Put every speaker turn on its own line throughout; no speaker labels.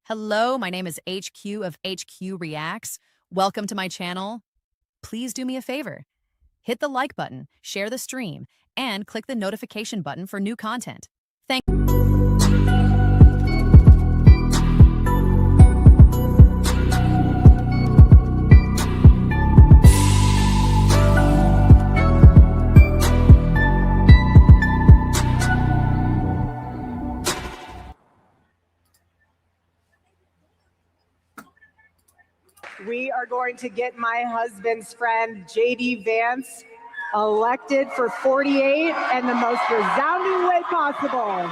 Hello, my name is HQ of Itsmyracex. Welcome to my channel. Please do me a favor. Hit the like button, share the stream, and click the notification button for new content. Thank
We are going to get my husband's friend, JD Vance, elected for 48 and the most resounding way possible.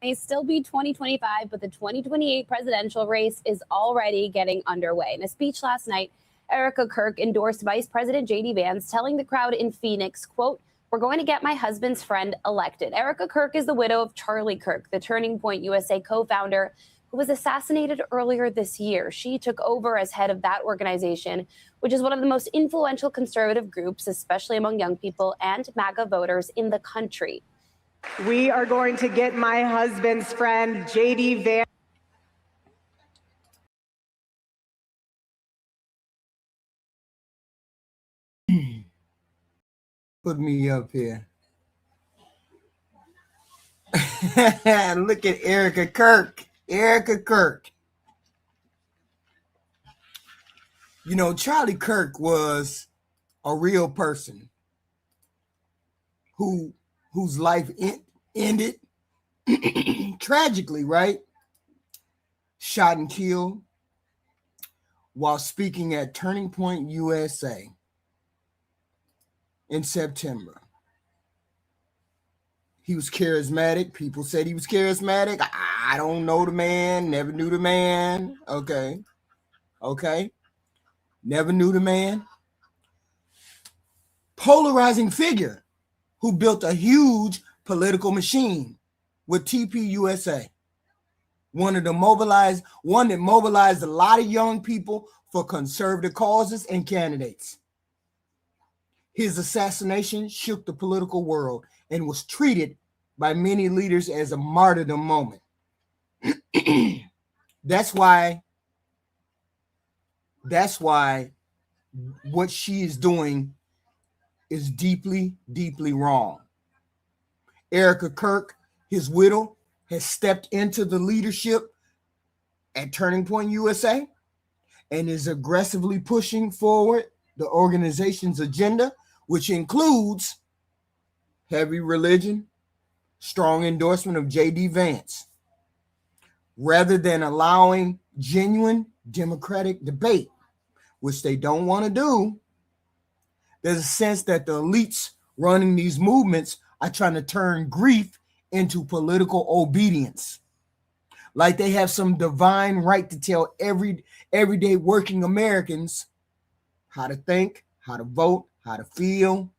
May still be 2025, but the 2028 presidential race is already getting underway. In a speech last night, Erica Kirk endorsed Vice President JD Vance, telling the crowd in Phoenix, quote, "We're going to get my husband's friend elected." Erica Kirk is the widow of Charlie Kirk, the Turning Point USA co-founder, who was assassinated earlier this year. She took over as head of that organization, which is one of the most influential conservative groups, especially among young people and MAGA voters in the country.
We are going to get my husband's friend, JD Vance.
Put me up here. Look at Erica Kirk. Erica Kirk. You know, Charlie Kirk was a real person whose life ended tragically, right? Shot and killed while speaking at Turning Point USA in September. He was charismatic. People said he was charismatic. I don't know the man, never knew the man. Okay. Never knew the man. Polarizing figure who built a huge political machine with TPUSA. One that mobilized a lot of young people for conservative causes and candidates. His assassination shook the political world and was treated by many leaders as a martyrdom moment. That's why what she is doing is deeply, deeply wrong. Erica Kirk, his widow, has stepped into the leadership at Turning Point USA and is aggressively pushing forward the organization's agenda, which includes heavy religion, strong endorsement of JD Vance. Rather than allowing genuine democratic debate, which they don't want to do, there's a sense that the elites running these movements are trying to turn grief into political obedience. Like they have some divine right to tell everyday working Americans how to think, how to vote, how to feel.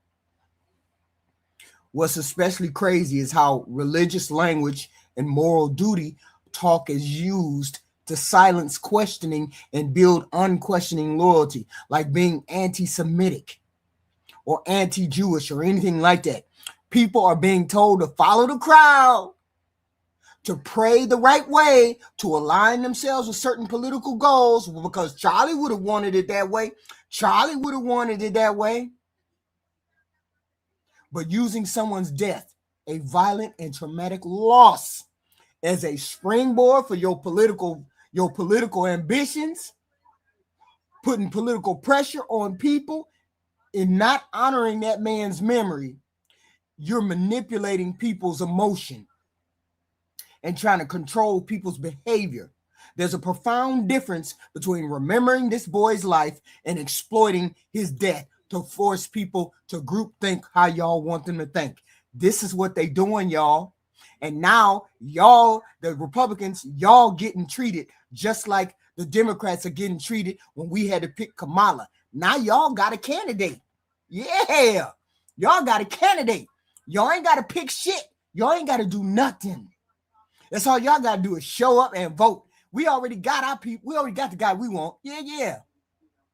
What's especially crazy is how religious language and moral duty talk is used to silence questioning and build unquestioning loyalty, like being anti-Semitic or anti-Jewish or anything like that. People are being told to follow the crowd, to pray the right way, to align themselves with certain political goals, because Charlie would have wanted it that way. But using someone's death, a violent and traumatic loss, as a springboard for your political ambitions, putting political pressure on people, in not honoring that man's memory, you're manipulating people's emotion and trying to control people's behavior. There's a profound difference between remembering this boy's life and exploiting his death to force people to group think how y'all want them to think. This is what they doing, y'all. And now y'all, the Republicans, y'all getting treated just like the Democrats are getting treated when we had to pick Kamala. Now y'all got a candidate. Yeah, y'all got a candidate. Y'all ain't got to pick shit. Y'all ain't got to do nothing. That's all y'all got to do is show up and vote. We already got our people. We already got the guy we want. Yeah.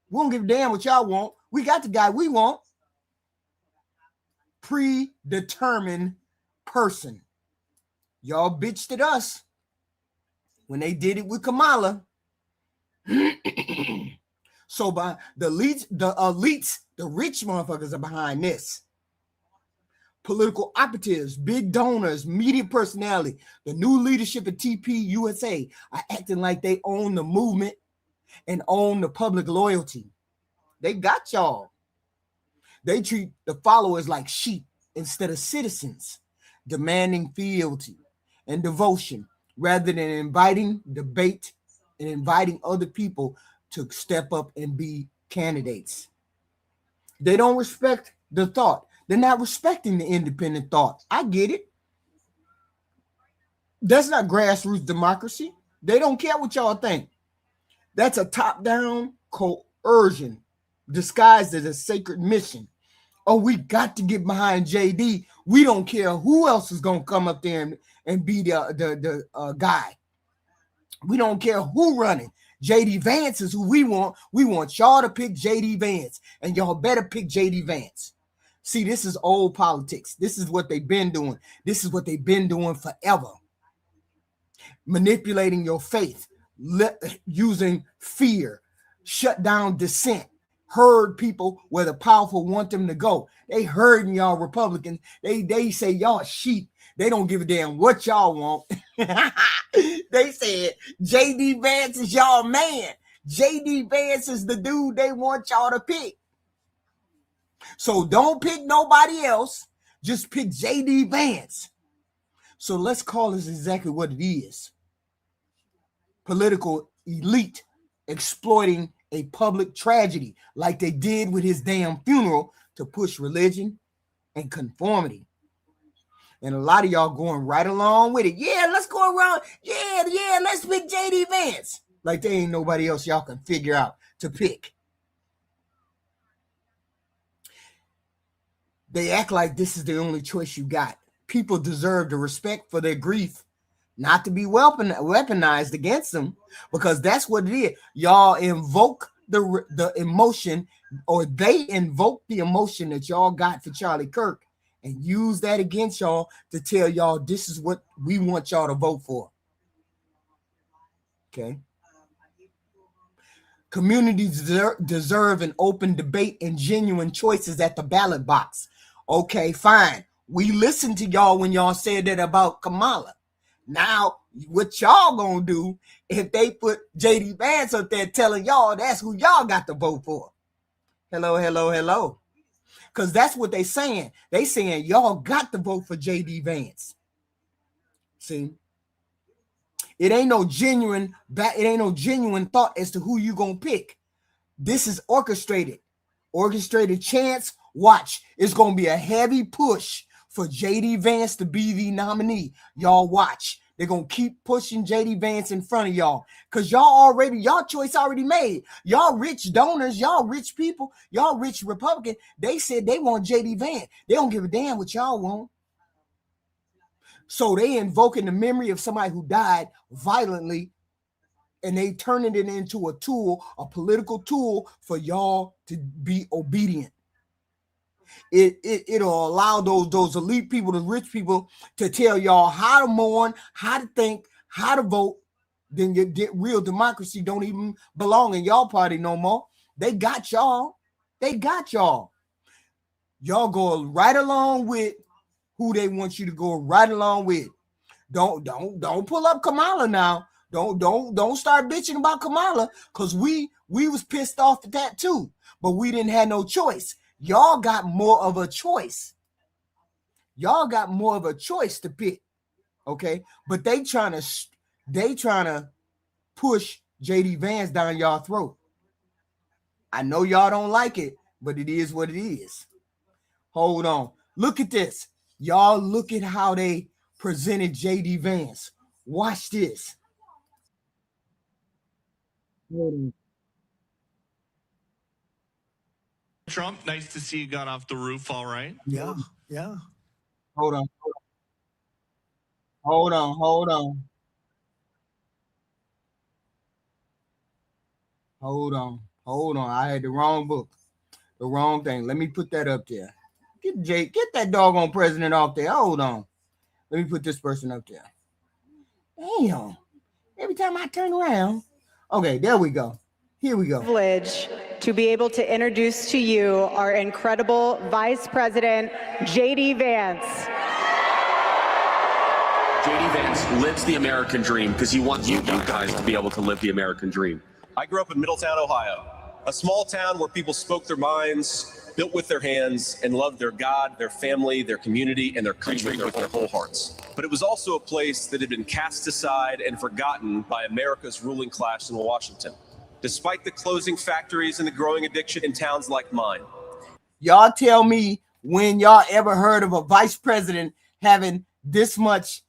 We don't give a damn what y'all want. We got the guy we want. Predetermined person. Y'all bitched at us. when they did it with Kamala. So by the elites, the rich motherfuckers are behind this. Political operatives, big donors, media personality, the new leadership at TP USA are acting like they own the movement and own the public loyalty. They got y'all. They treat the followers like sheep instead of citizens, demanding fealty and devotion rather than inviting debate and inviting other people to step up and be candidates. They don't respect the thought. They're not respecting the independent thought. I get it. That's not grassroots democracy. They don't care what y'all think. That's a top-down coercion disguised as a sacred mission. Oh, we got to get behind JD. We don't care who else is going to come up there and be the guy. We don't care who running. JD Vance is who we want. We want y'all to pick JD Vance, and y'all better pick JD Vance. See, this is old politics. This is what they've been doing. This is what they've been doing forever. Manipulating your faith, using fear, shut down dissent, herd people where the powerful want them to go. They herding y'all Republicans. They say y'all sheep. They don't give a damn what y'all want. They said JD Vance is y'all man. JD Vance is the dude they want y'all to pick. So don't pick nobody else. Just pick JD Vance. So let's call this exactly what it is. Political elite exploiting a public tragedy like they did with his damn funeral to push religion and conformity. And a lot of y'all going right along with it. Yeah, let's go around. Yeah, let's pick JD Vance. Like there ain't nobody else y'all can figure out to pick. They act like this is the only choice you got. People deserve the respect for their grief, not to be weaponized against them, because that's what it is. Y'all invoke the emotion, or they invoke the emotion that y'all got for Charlie Kirk and use that against y'all to tell y'all this is what we want y'all to vote for. Okay. Communities deserve an open debate and genuine choices at the ballot box. Okay, fine. We listened to y'all when y'all said that about Kamala. Now, what y'all gonna do if they put JD Vance up there telling y'all that's who y'all got to vote for? Hello. Because that's what they saying. They saying y'all got to vote for JD Vance. See? It ain't no genuine thought as to who you gonna pick. This is orchestrated. Orchestrated chance. Watch. It's gonna be a heavy push for JD Vance to be the nominee. Y'all watch. They're gonna keep pushing JD Vance in front of y'all. Because y'all choice already made. Y'all rich donors, y'all rich people, y'all rich Republican. They said they want JD Vance. They don't give a damn what y'all want. So they invoking the memory of somebody who died violently, and they turning it into a tool, a political tool for y'all to be obedient. It'll allow those elite people, the rich people, to tell y'all how to mourn, how to think, how to vote. Then your real democracy don't even belong in y'all party no more. They got y'all. Y'all go right along with who they want you to go right along with. Don't pull up Kamala now. Don't start bitching about Kamala, because we was pissed off at that too, but we didn't have no choice. Y'all got more of a choice. Y'all got more of a choice to pick. Okay, but they trying to push JD Vance down y'all throat. I know y'all don't like it, but it is what it is. Hold on. Look at this. Y'all look at how they presented JD Vance. Watch this.
Trump, nice to see you got off the roof all right.
Yeah. Hold on. I had the wrong book. The wrong thing. Let me put that up there. Get that doggone president off there. Hold on. Let me put this person up there. Damn. Every time I turn around. Okay, there we go. Here we go.
Privilege to be able to introduce to you our incredible Vice President, J.D. Vance.
J.D. Vance lives the American dream because he wants you guys to be able to live the American dream.
I grew up in Middletown, Ohio, a small town where people spoke their minds, built with their hands, and loved their God, their family, their community, and their country with their whole hearts. But it was also a place that had been cast aside and forgotten by America's ruling class in Washington, despite the closing factories and the growing addiction in towns like mine.
Y'all tell me when y'all ever heard of a vice president having this much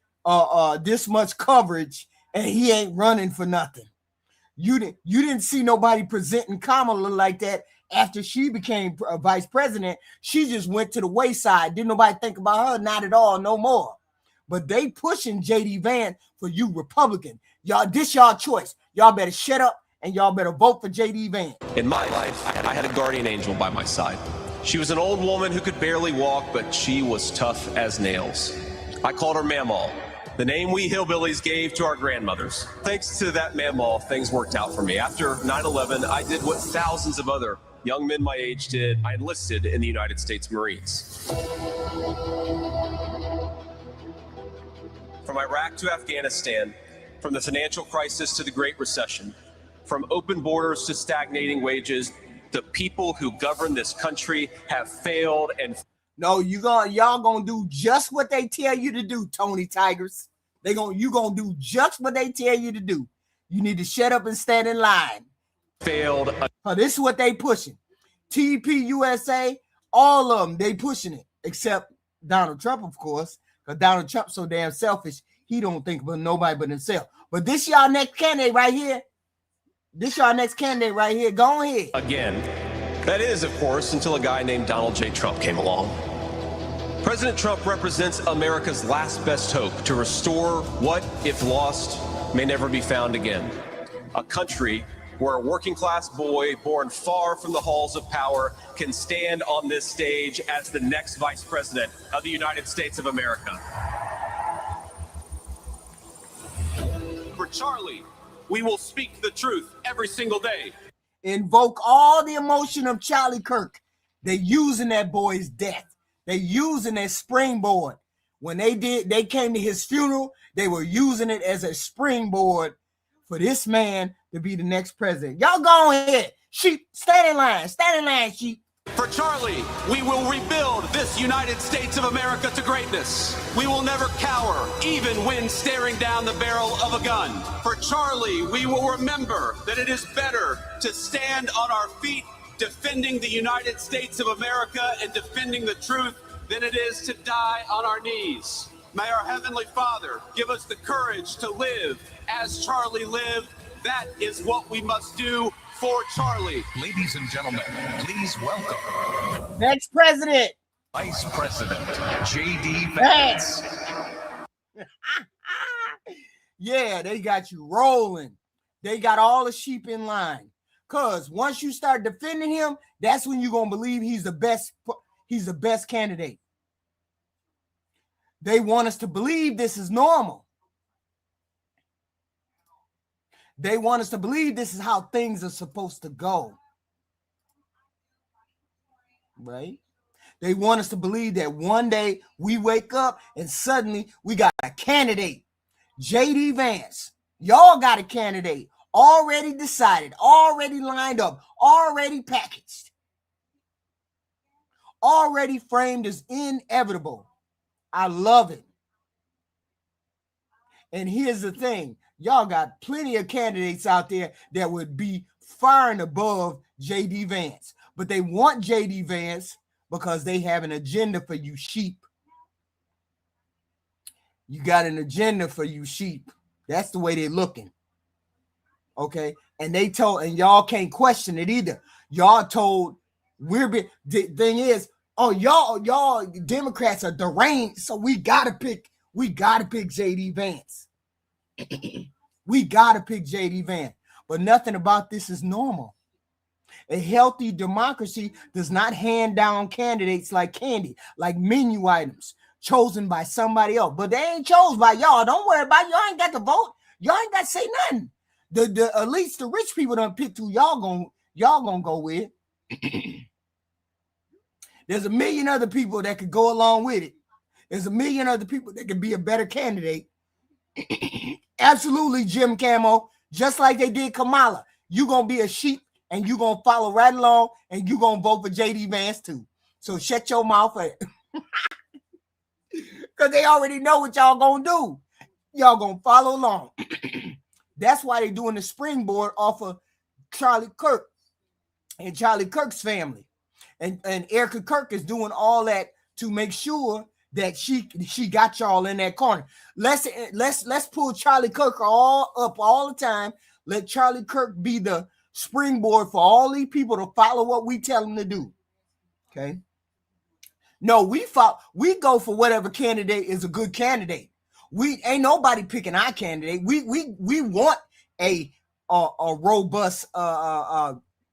coverage and he ain't running for nothing. You didn't see nobody presenting Kamala like that after she became a vice president. She just went to the wayside. Didn't nobody think about her? Not at all, no more. But they pushing J.D. Vance for you Republican. Y'all, this y'all choice. Y'all better shut up and y'all better vote for J.D. Vance.
In my life, I had a guardian angel by my side. She was an old woman who could barely walk, but she was tough as nails. I called her Mamaw, the name we hillbillies gave to our grandmothers. Thanks to that Mamaw, things worked out for me. After 9/11, I did what thousands of other young men my age did. I enlisted in the United States Marines. From Iraq to Afghanistan, from the financial crisis to the Great Recession, from open borders to stagnating wages, the people who govern this country have failed and...
No, y'all gonna do just what they tell you to do, Tony Tigers. You gonna do just what they tell you to do. You need to shut up and stand in line.
Failed.
This is what they pushing. TP USA, all of them, they pushing it. Except Donald Trump, of course, because Donald Trump's so damn selfish, he don't think about nobody but himself. But this y'all next candidate right here. Go ahead.
Again. That is, of course, until a guy named Donald J. Trump came along. President Trump represents America's last best hope to restore what, if lost, may never be found again. A country where a working class boy born far from the halls of power can stand on this stage as the next vice president of the United States of America. For Charlie, we will speak the truth every single day.
Invoke all the emotion of Charlie Kirk. They using that boy's death. They using that springboard. When they came to his funeral, they were using it as a springboard for this man to be the next president. Y'all go ahead. Sheep, stand in line, sheep.
For Charlie, we will rebuild this United States of America to greatness. We will never cower, even when staring down the barrel of a gun. For Charlie, we will remember that it is better to stand on our feet defending the United States of America and defending the truth than it is to die on our knees. May our Heavenly Father give us the courage to live as Charlie lived. That is what we must do for Charlie.
Ladies and gentlemen, please welcome
next president,
Vice President J.D. Vance.
Yeah, they got you rolling. They got all the sheep in line. Because once you start defending him, that's when you're going to believe he's the best candidate. They want us to believe this is normal. They want us to believe this is how things are supposed to go. Right? They want us to believe that one day we wake up and suddenly we got a candidate. J.D. Vance. Y'all got a candidate already decided, already lined up, already packaged, already framed as inevitable. I love it. And here's the thing. Y'all got plenty of candidates out there that would be far and above J.D. Vance. But they want J.D. Vance because they have an agenda for you sheep. You got an agenda for you sheep. That's the way they're looking. Okay? And y'all can't question it either. Y'all told the thing is, oh, y'all Democrats are deranged, so we gotta pick J.D. Vance. We gotta pick J.D. Vance. But nothing about this is normal. A healthy democracy does not hand down candidates like candy, like menu items chosen by somebody else. But they ain't chosen by y'all. Don't worry about it. Y'all ain't got to vote. Y'all ain't got to say nothing. The at least the rich people done picked who y'all gonna go with. There's a million other people that could go along with it. There's a million other people that could be a better candidate. Absolutely, Jim Camo. Just like they did Kamala. You gonna be a sheep and you gonna follow right along and you gonna vote for JD Vance too. So shut your mouth up. Because they already know what y'all gonna do. Y'all gonna follow along. That's why they doing the springboard off of Charlie Kirk and Charlie Kirk's family. And Erica Kirk is doing all that to make sure that she got y'all in that corner. Let's pull Charlie Kirk all up all the time. Let Charlie Kirk be the springboard for all these people to follow what we tell them to do. Okay. No, we go for whatever candidate is a good candidate. We ain't nobody picking our candidate. We want a robust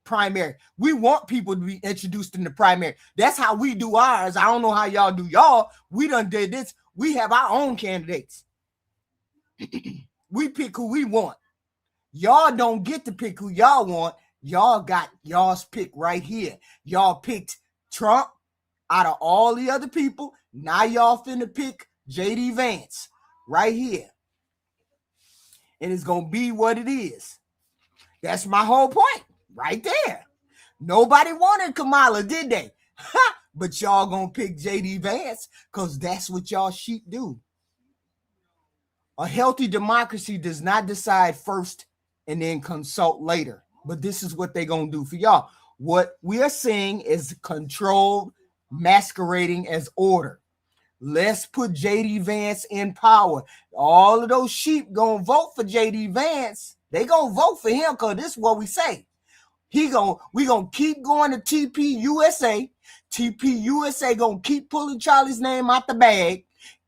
primary. We want people to be introduced in the primary. That's how we do ours. I don't know how y'all do y'all. We done did this. We have our own candidates. We pick who we want. Y'all don't get to pick who y'all want. Y'all got y'all's pick right here. Y'all picked Trump out of all the other people. Now y'all finna pick JD Vance right here. And it's gonna be what it is. That's my whole point right there. Nobody wanted Kamala, did they? But y'all gonna pick JD Vance because that's what y'all sheep do. A healthy democracy does not decide first and then consult later. But this is what they're gonna do for y'all. What we are seeing is controlled masquerading as order. Let's put JD Vance in power. All of those sheep gonna vote for JD Vance. They gonna vote for him because this is what we say. We gonna keep going to TPUSA. TPUSA gonna keep pulling Charlie's name out the bag,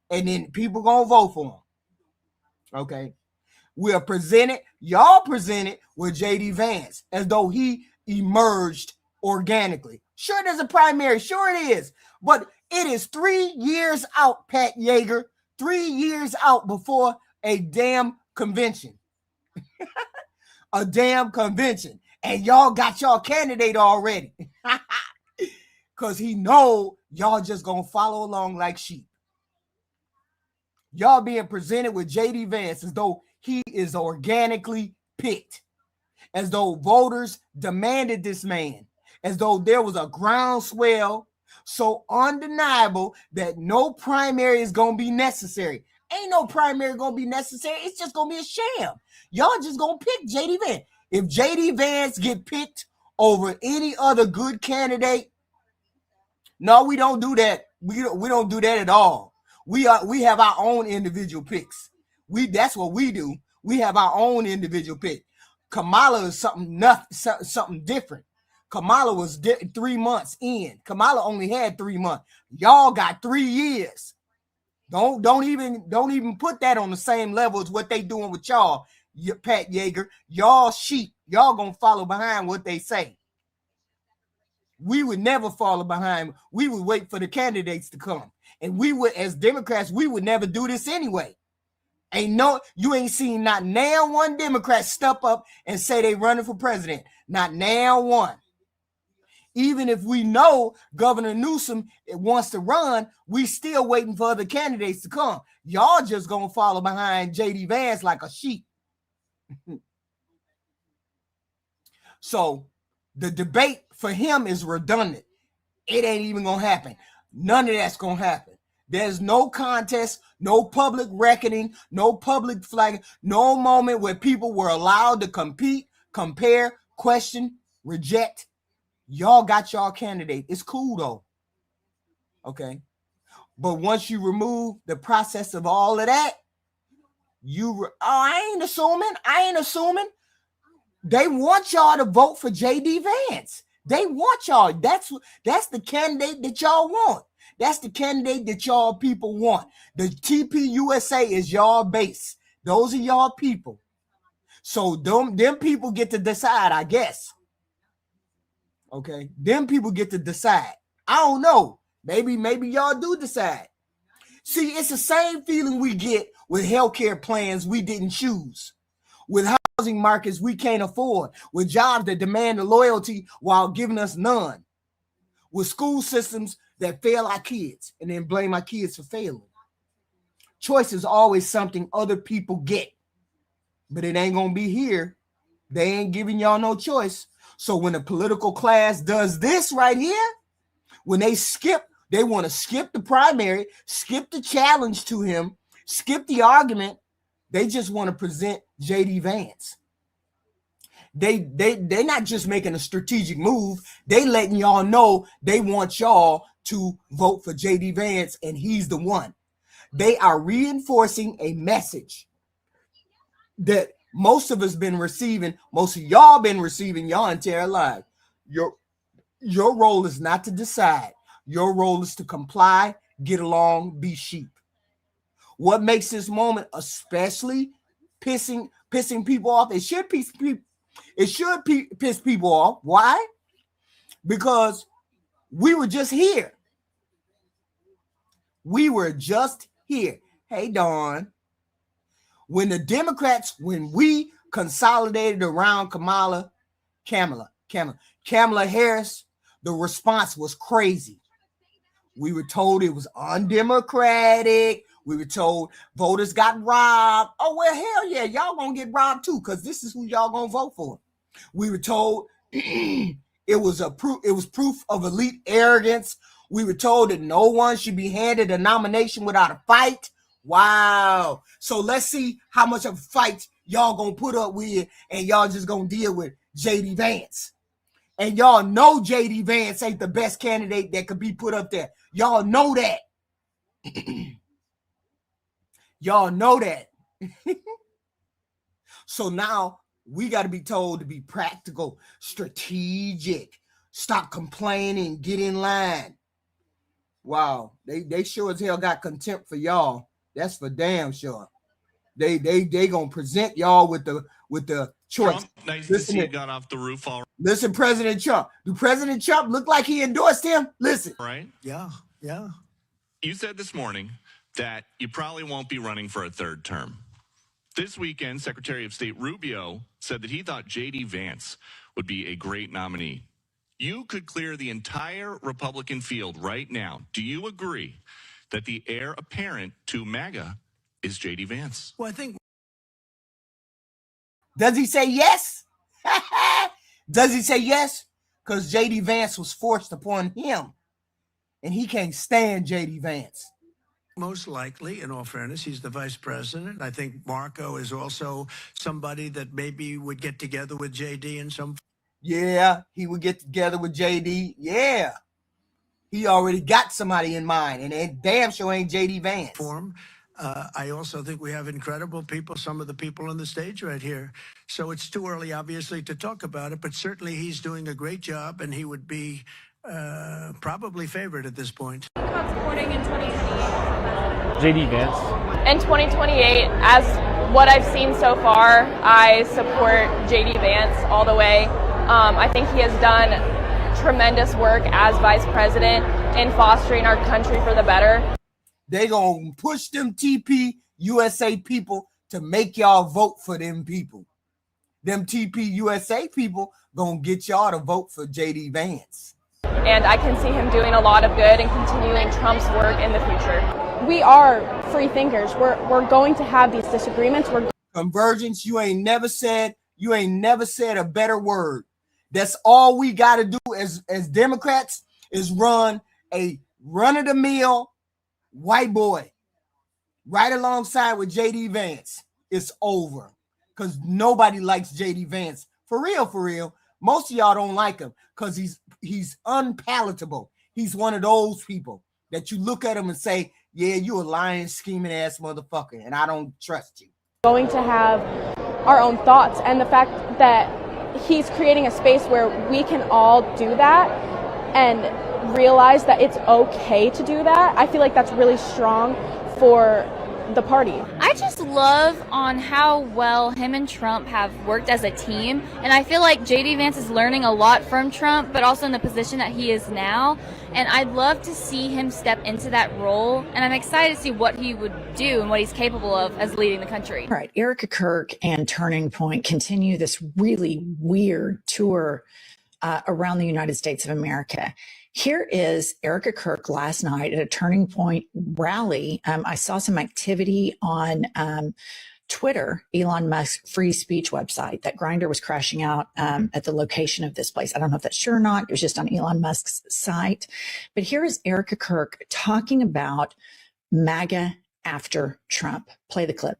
and then people gonna vote for him. Okay. We are presented, y'all presented with JD Vance as though he emerged organically. Sure, there's a primary. Sure it is. But it is 3 years out, Pat Yeager. 3 years out before a damn convention. A damn convention. And y'all got y'all candidate already. Because he know y'all just going to follow along like sheep. Y'all being presented with JD Vance as though he is organically picked. As though voters demanded this man. As though there was a groundswell so undeniable that no primary is going to be necessary. Ain't no primary going to be necessary. It's just going to be a sham. Y'all just going to pick JD Vance. If JD Vance get picked over any other good candidate, no, we don't do that. We don't do that at all. We have our own individual picks. That's what we do. We have our own individual pick. Kamala is something different. Kamala was 3 months in. Kamala only had 3 months. Y'all got 3 years. Don't even put that on the same level as what they doing with y'all, Pat Yeager. Y'all sheep. Y'all gonna follow behind what they say. We would never follow behind. We would wait for the candidates to come. And we would, as Democrats, we would never do this anyway. You ain't seen not now one Democrat step up and say they running for president. Not now one. Even if we know Governor Newsom wants to run, we still waiting for other candidates to come. Y'all just gonna follow behind JD Vance like a sheep. So the debate for him is redundant. It ain't even gonna happen. None of that's gonna happen. There's no contest, no public reckoning, no public flagging, no moment where people were allowed to compete, compare, question, reject. Y'all got y'all candidate. It's cool though. Okay. But once you remove the process of all of that, I ain't assuming. They want y'all to vote for JD Vance. They want y'all. That's the candidate that y'all want. That's the candidate that y'all people want. The TPUSA is y'all base. Those are y'all people. So them people get to decide, I guess. Okay, them people get to decide. I don't know. Maybe y'all do decide. See, it's the same feeling we get with healthcare plans we didn't choose, with housing markets we can't afford, with jobs that demand the loyalty while giving us none, with school systems that fail our kids and then blame our kids for failing. Choice is always something other people get, but it ain't gonna be here. They ain't giving y'all no choice. So when the political class does this right here, when they want to skip the primary, skip the challenge to him, skip the argument. They just want to present JD Vance. They're not just making a strategic move. They letting y'all know they want y'all to vote for JD Vance, and he's the one. They are reinforcing a message that most of us been receiving, most of y'all been receiving y'all entire life. Your role is not to decide. Your role is to comply, get along, be sheep. What makes this moment especially pissing people off? It should piss people off. Why? Because we were just here. We were just here. Hey, Dawn. When the Democrats, when we consolidated around Kamala Harris, the response was crazy. We were told it was undemocratic. We were told voters got robbed. Oh, well, hell yeah, y'all gonna get robbed too, because this is who y'all gonna vote for. We were told it was proof of elite arrogance. We were told that no one should be handed a nomination without a fight. Wow. So let's see how much of a fight y'all gonna put up with, and y'all just gonna deal with JD Vance. And y'all know JD Vance ain't the best candidate that could be put up there. Y'all know that. Y'all know that. So now we got to be told to be practical, strategic, stop complaining, get in line. Wow, they sure as hell got contempt for y'all. That's for damn sure. They gonna present y'all with the choice.
Trump, nice to see you got off the roof all right.
Listen, President Trump. Do President Trump look like he endorsed him? Listen.
Right?
Yeah.
You said this morning that you probably won't be running for a third term. This weekend, Secretary of State Rubio said that he thought JD Vance would be a great nominee. You could clear the entire Republican field right now. Do you agree that the heir apparent to MAGA is JD Vance?
Well, I think.
Does he say yes? Does he say yes? Because JD Vance was forced upon him, and he can't stand JD Vance.
Most likely, in all fairness, he's the vice president. I think Marco is also somebody that maybe would get together with JD in some.
Yeah, he would get together with JD. Yeah. He already got somebody in mind, and it damn sure ain't JD Vance.
Form. I also think we have incredible people, some of the people on the stage right here. So it's too early, obviously, to talk about it, but certainly he's doing a great job, and he would be probably favored at this point.
About supporting in 2028.
JD Vance.
In 2028, as what I've seen so far, I support JD Vance all the way. I think he has done tremendous work as vice president in fostering our country for the better.
They gonna push them TP USA people to make y'all vote for them people. Them TP USA people gonna get y'all to vote for JD Vance.
And I can see him doing a lot of good and continuing Trump's work in the future.
We are free thinkers. We're going to have these disagreements.
Convergence, you ain't never said a better word. That's all we got to do as Democrats is run a run-of-the-mill white boy right alongside with JD Vance. It's over, because nobody likes JD Vance. For real. Most of y'all don't like him because he's unpalatable. He's one of those people that you look at him and say, yeah, you a lying, scheming ass motherfucker, and I don't trust you.
Going to have our own thoughts, and the fact that he's creating a space where we can all do that and realize that it's okay to do that. I feel like that's really strong for the party.
I just love on how well him and Trump have worked as a team, and I feel like JD Vance is learning a lot from Trump, but also in the position that he is now, and I'd love to see him step into that role, and I'm excited to see what he would do and what he's capable of as leading the country.
All right, Erica Kirk and Turning Point continue this really weird tour around the United States of America. Here is Erica Kirk last night at a Turning Point rally. I saw some activity on Twitter, Elon Musk's free speech website, that Grindr was crashing out at the location of this place. I don't know if that's true or not. It was just on Elon Musk's site. But here is Erica Kirk talking about MAGA after Trump. Play the clip.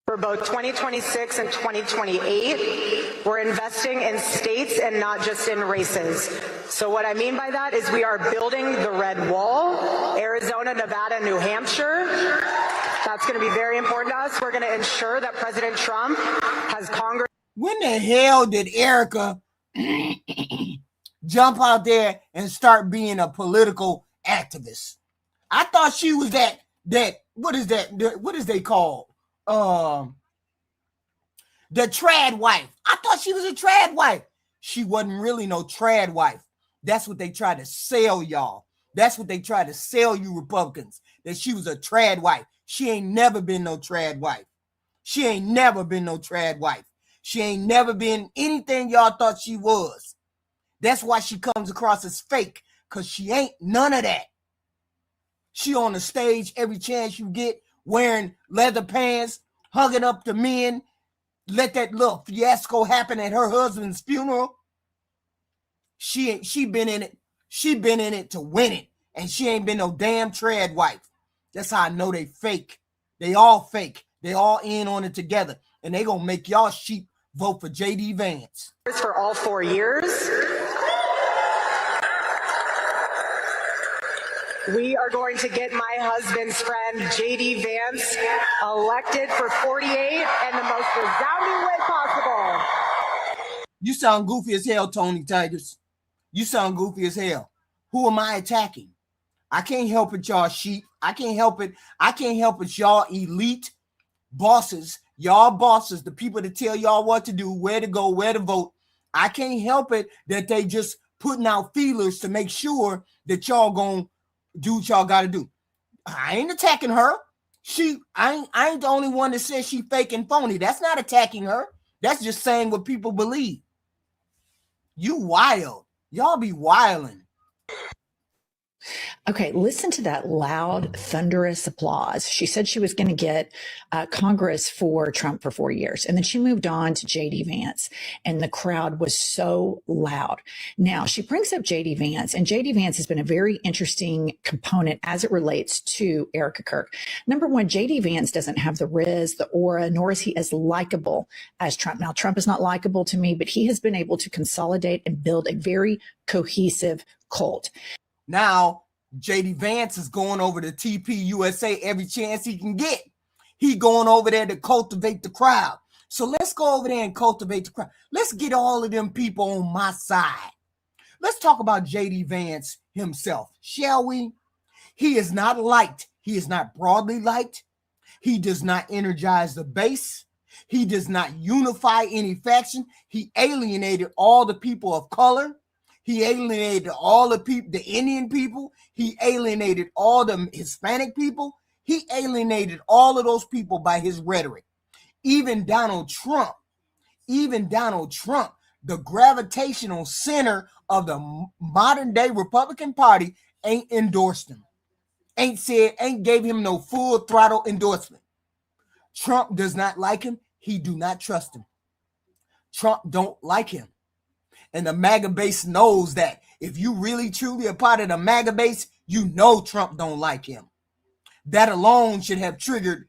For both 2026 and 2028, we're investing in states and not just in races. So what I mean by that is we are building the red wall, Arizona, Nevada, New Hampshire. That's going to be very important to us. We're going to ensure that President Trump has Congress.
When the hell did Erica jump out there and start being a political activist? I thought she was that what is that? What is they called? The trad wife. I thought she was a trad wife. She wasn't really no trad wife. That's what they tried to sell y'all. That's what they tried to sell you Republicans, that she was a trad wife. She ain't never been no trad wife. She ain't never been no trad wife. She ain't never been anything y'all thought she was. That's why she comes across as fake, because she ain't none of that. She on the stage every chance you get, wearing leather pants, hugging up the men, let that little fiasco happen at her husband's funeral. She been in it. She been in it to win it. And she ain't been no damn trad wife. That's how I know they fake. They all fake. They all in on it together. And they gonna make y'all sheep vote for JD Vance.
For all 4 years. We are going to get my husband's friend, JD Vance, elected for 48 and the most resounding way possible.
You sound goofy as hell, Tony Tigers. You sound goofy as hell. Who am I attacking? I can't help it, y'all sheep. I can't help it. I can't help it, y'all elite bosses. Y'all bosses, the people that tell y'all what to do, where to go, where to vote. I can't help it that they just putting out feelers to make sure that y'all gonna do what y'all got to do. I ain't attacking her. I ain't the only one that says she fake and phony. That's not attacking her. That's just saying what people believe. You wild. Y'all be wilding.
Okay, listen to that loud, thunderous applause. She said she was going to get Congress for Trump for 4 years. And then she moved on to JD Vance, and the crowd was so loud. Now, she brings up JD Vance, and JD Vance has been a very interesting component as it relates to Erica Kirk. Number one, JD Vance doesn't have the riz, the aura, nor is he as likable as Trump. Now, Trump is not likable to me, but he has been able to consolidate and build a very cohesive cult.
Now, JD Vance is going over to TP USA every chance he can get. He going over there to cultivate the crowd. So let's go over there and cultivate the crowd. Let's get all of them people on my side. Let's talk about JD Vance himself, shall we? He is not liked. He is not broadly liked. He does not energize the base. He does not unify any faction. He alienated all the people of color. He alienated all the people, the Indian people. He alienated all the Hispanic people. He alienated all of those people by his rhetoric. Even Donald Trump, the gravitational center of the modern day Republican Party, ain't endorsed him. Ain't gave him no full throttle endorsement. Trump does not like him. He do not trust him. Trump don't like him. And the MAGA base knows that. If you really truly a part of the MAGA base, you know Trump don't like him. That alone should have triggered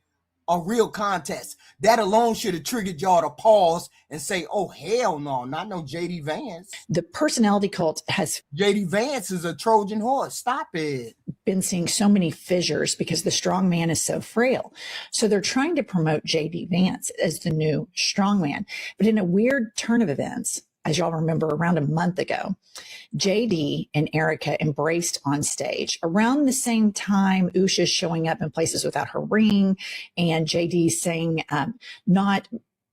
a real contest. That alone should have triggered y'all to pause and say, oh, hell no, not no JD Vance.
The personality cult has...
JD Vance is a Trojan horse. Stop it.
Been seeing so many fissures because the strong man is so frail. So they're trying to promote JD Vance as the new strong man. But in a weird turn of events, as y'all remember, around a month ago, JD and Erica embraced on stage. Around the same time, Usha's showing up in places without her ring, and JD saying, not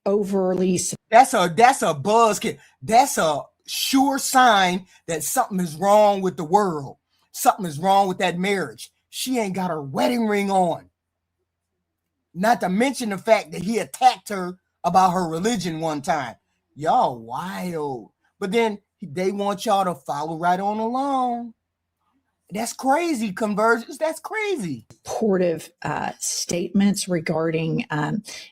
overly.
That's a buzz kid. That's a sure sign that something is wrong with the world. Something is wrong with that marriage. She ain't got her wedding ring on. Not to mention the fact that he attacked her about her religion one time. Y'all wild. But then they want y'all to follow right on along. That's crazy, Convergence. That's crazy.
Supportive statements regarding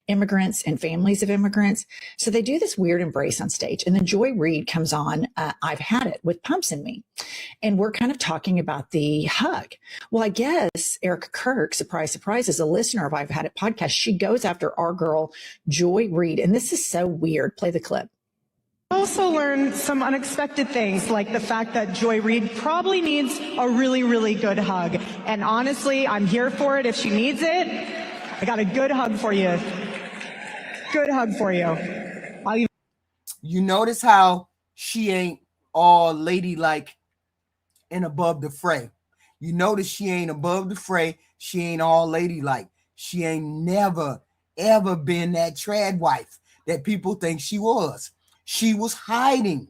immigrants and families of immigrants. So they do this weird embrace on stage. And then Joy Reid comes on, I've Had It, with Pumps in Me. And we're kind of talking about the hug. Well, I guess Erica Kirk, surprise, surprise, is a listener of I've Had It podcast. She goes after our girl, Joy Reid. And this is so weird. Play the clip.
I also learned some unexpected things, like the fact that Joy Reid probably needs a really, really good hug. And honestly, I'm here for it if she needs it. I got a good hug for you. Good hug for you.
You notice how she ain't all ladylike and above the fray. You notice she ain't above the fray. She ain't all ladylike. She ain't never, ever been that trad wife that people think she was. She was hiding.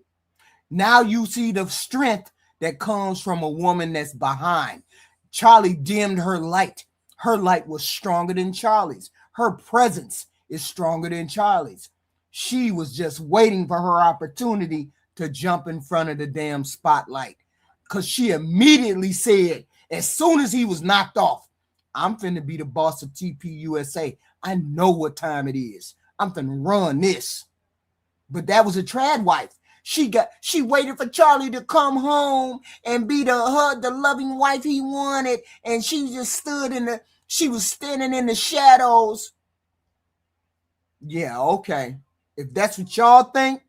Now you see the strength that comes from a woman that's behind. Charlie dimmed her light. Her light was stronger than Charlie's. Her presence is stronger than Charlie's. She was just waiting for her opportunity to jump in front of the damn spotlight. Because she immediately said, as soon as he was knocked off, I'm finna be the boss of TPUSA. I know what time it is. I'm finna run this. But that was a trad wife. She waited for Charlie to come home and be the loving wife he wanted. And she just she was standing in the shadows. Yeah, okay. If that's what y'all think,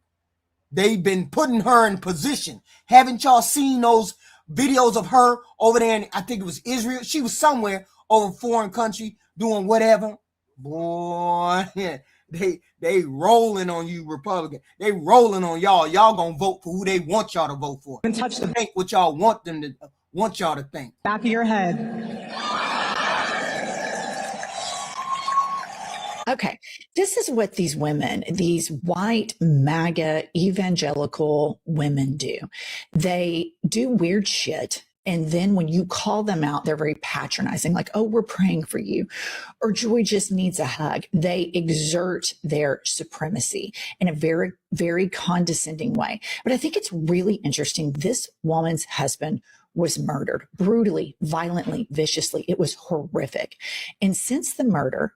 they've been putting her in position. Haven't y'all seen those videos of her over there in, I think it was Israel? She was somewhere over a foreign country doing whatever. Boy, they rolling on you, Republican. They rolling on y'all. Y'all gonna vote for who they want y'all to vote for.
And touch the
think what y'all want y'all to think.
back of your head.
Okay, this is what these women, these white MAGA evangelical women do. They do weird shit. And then when you call them out, they're very patronizing, like, oh, we're praying for you. Or Joy just needs a hug. They exert their supremacy in a very, very condescending way. But I think it's really interesting. This woman's husband was murdered brutally, violently, viciously. It was horrific. And since the murder,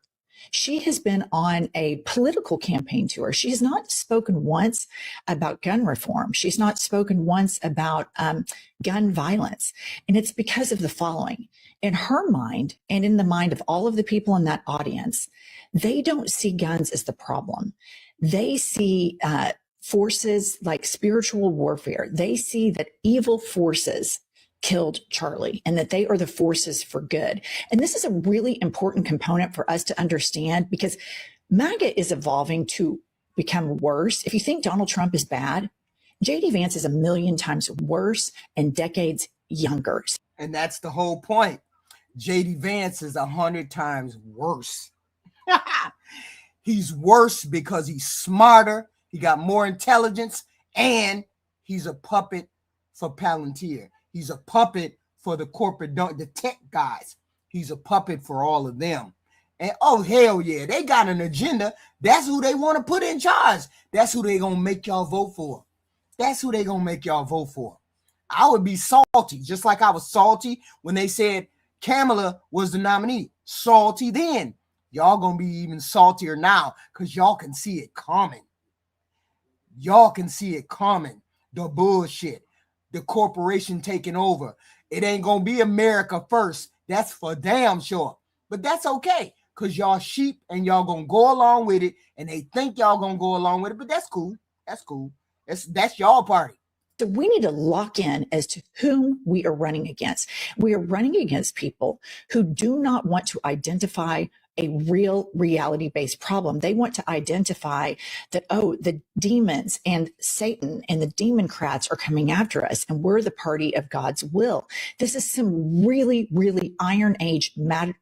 she has been on a political campaign tour. She has not spoken once about gun reform. She's not spoken once about gun violence. And it's because of the following. In her mind, and in the mind of all of the people in that audience, they don't see guns as the problem. They see forces like spiritual warfare. They see that evil forces killed Charlie and that they are the forces for good. And this is a really important component for us to understand, because MAGA is evolving to become worse. If you think Donald Trump is bad, JD Vance is 1,000,000 times worse and decades younger.
And that's the whole point. JD Vance is 100 times worse. He's worse because he's smarter, he got more intelligence, and he's a puppet for Palantir. He's a puppet for the corporate, the tech guys. He's a puppet for all of them. And oh, hell yeah, they got an agenda. That's who they want to put in charge. That's who they going to make y'all vote for. That's who they going to make y'all vote for. I would be salty, just like I was salty when they said Kamala was the nominee. Salty then. Y'all going to be even saltier now because y'all can see it coming. Y'all can see it coming. The bullshit. The corporation taking over. It ain't gonna be America first. That's for damn sure. But that's okay, because y'all sheep and y'all gonna go along with it, and they think y'all gonna go along with it, but that's cool. That's cool. That's y'all party.
So we need to lock in as to whom we are running against. We are running against people who do not want to identify a real reality-based problem. They want to identify that, oh, the demons and Satan and the democrats are coming after us, and we're the party of God's will. This is some really, really Iron Age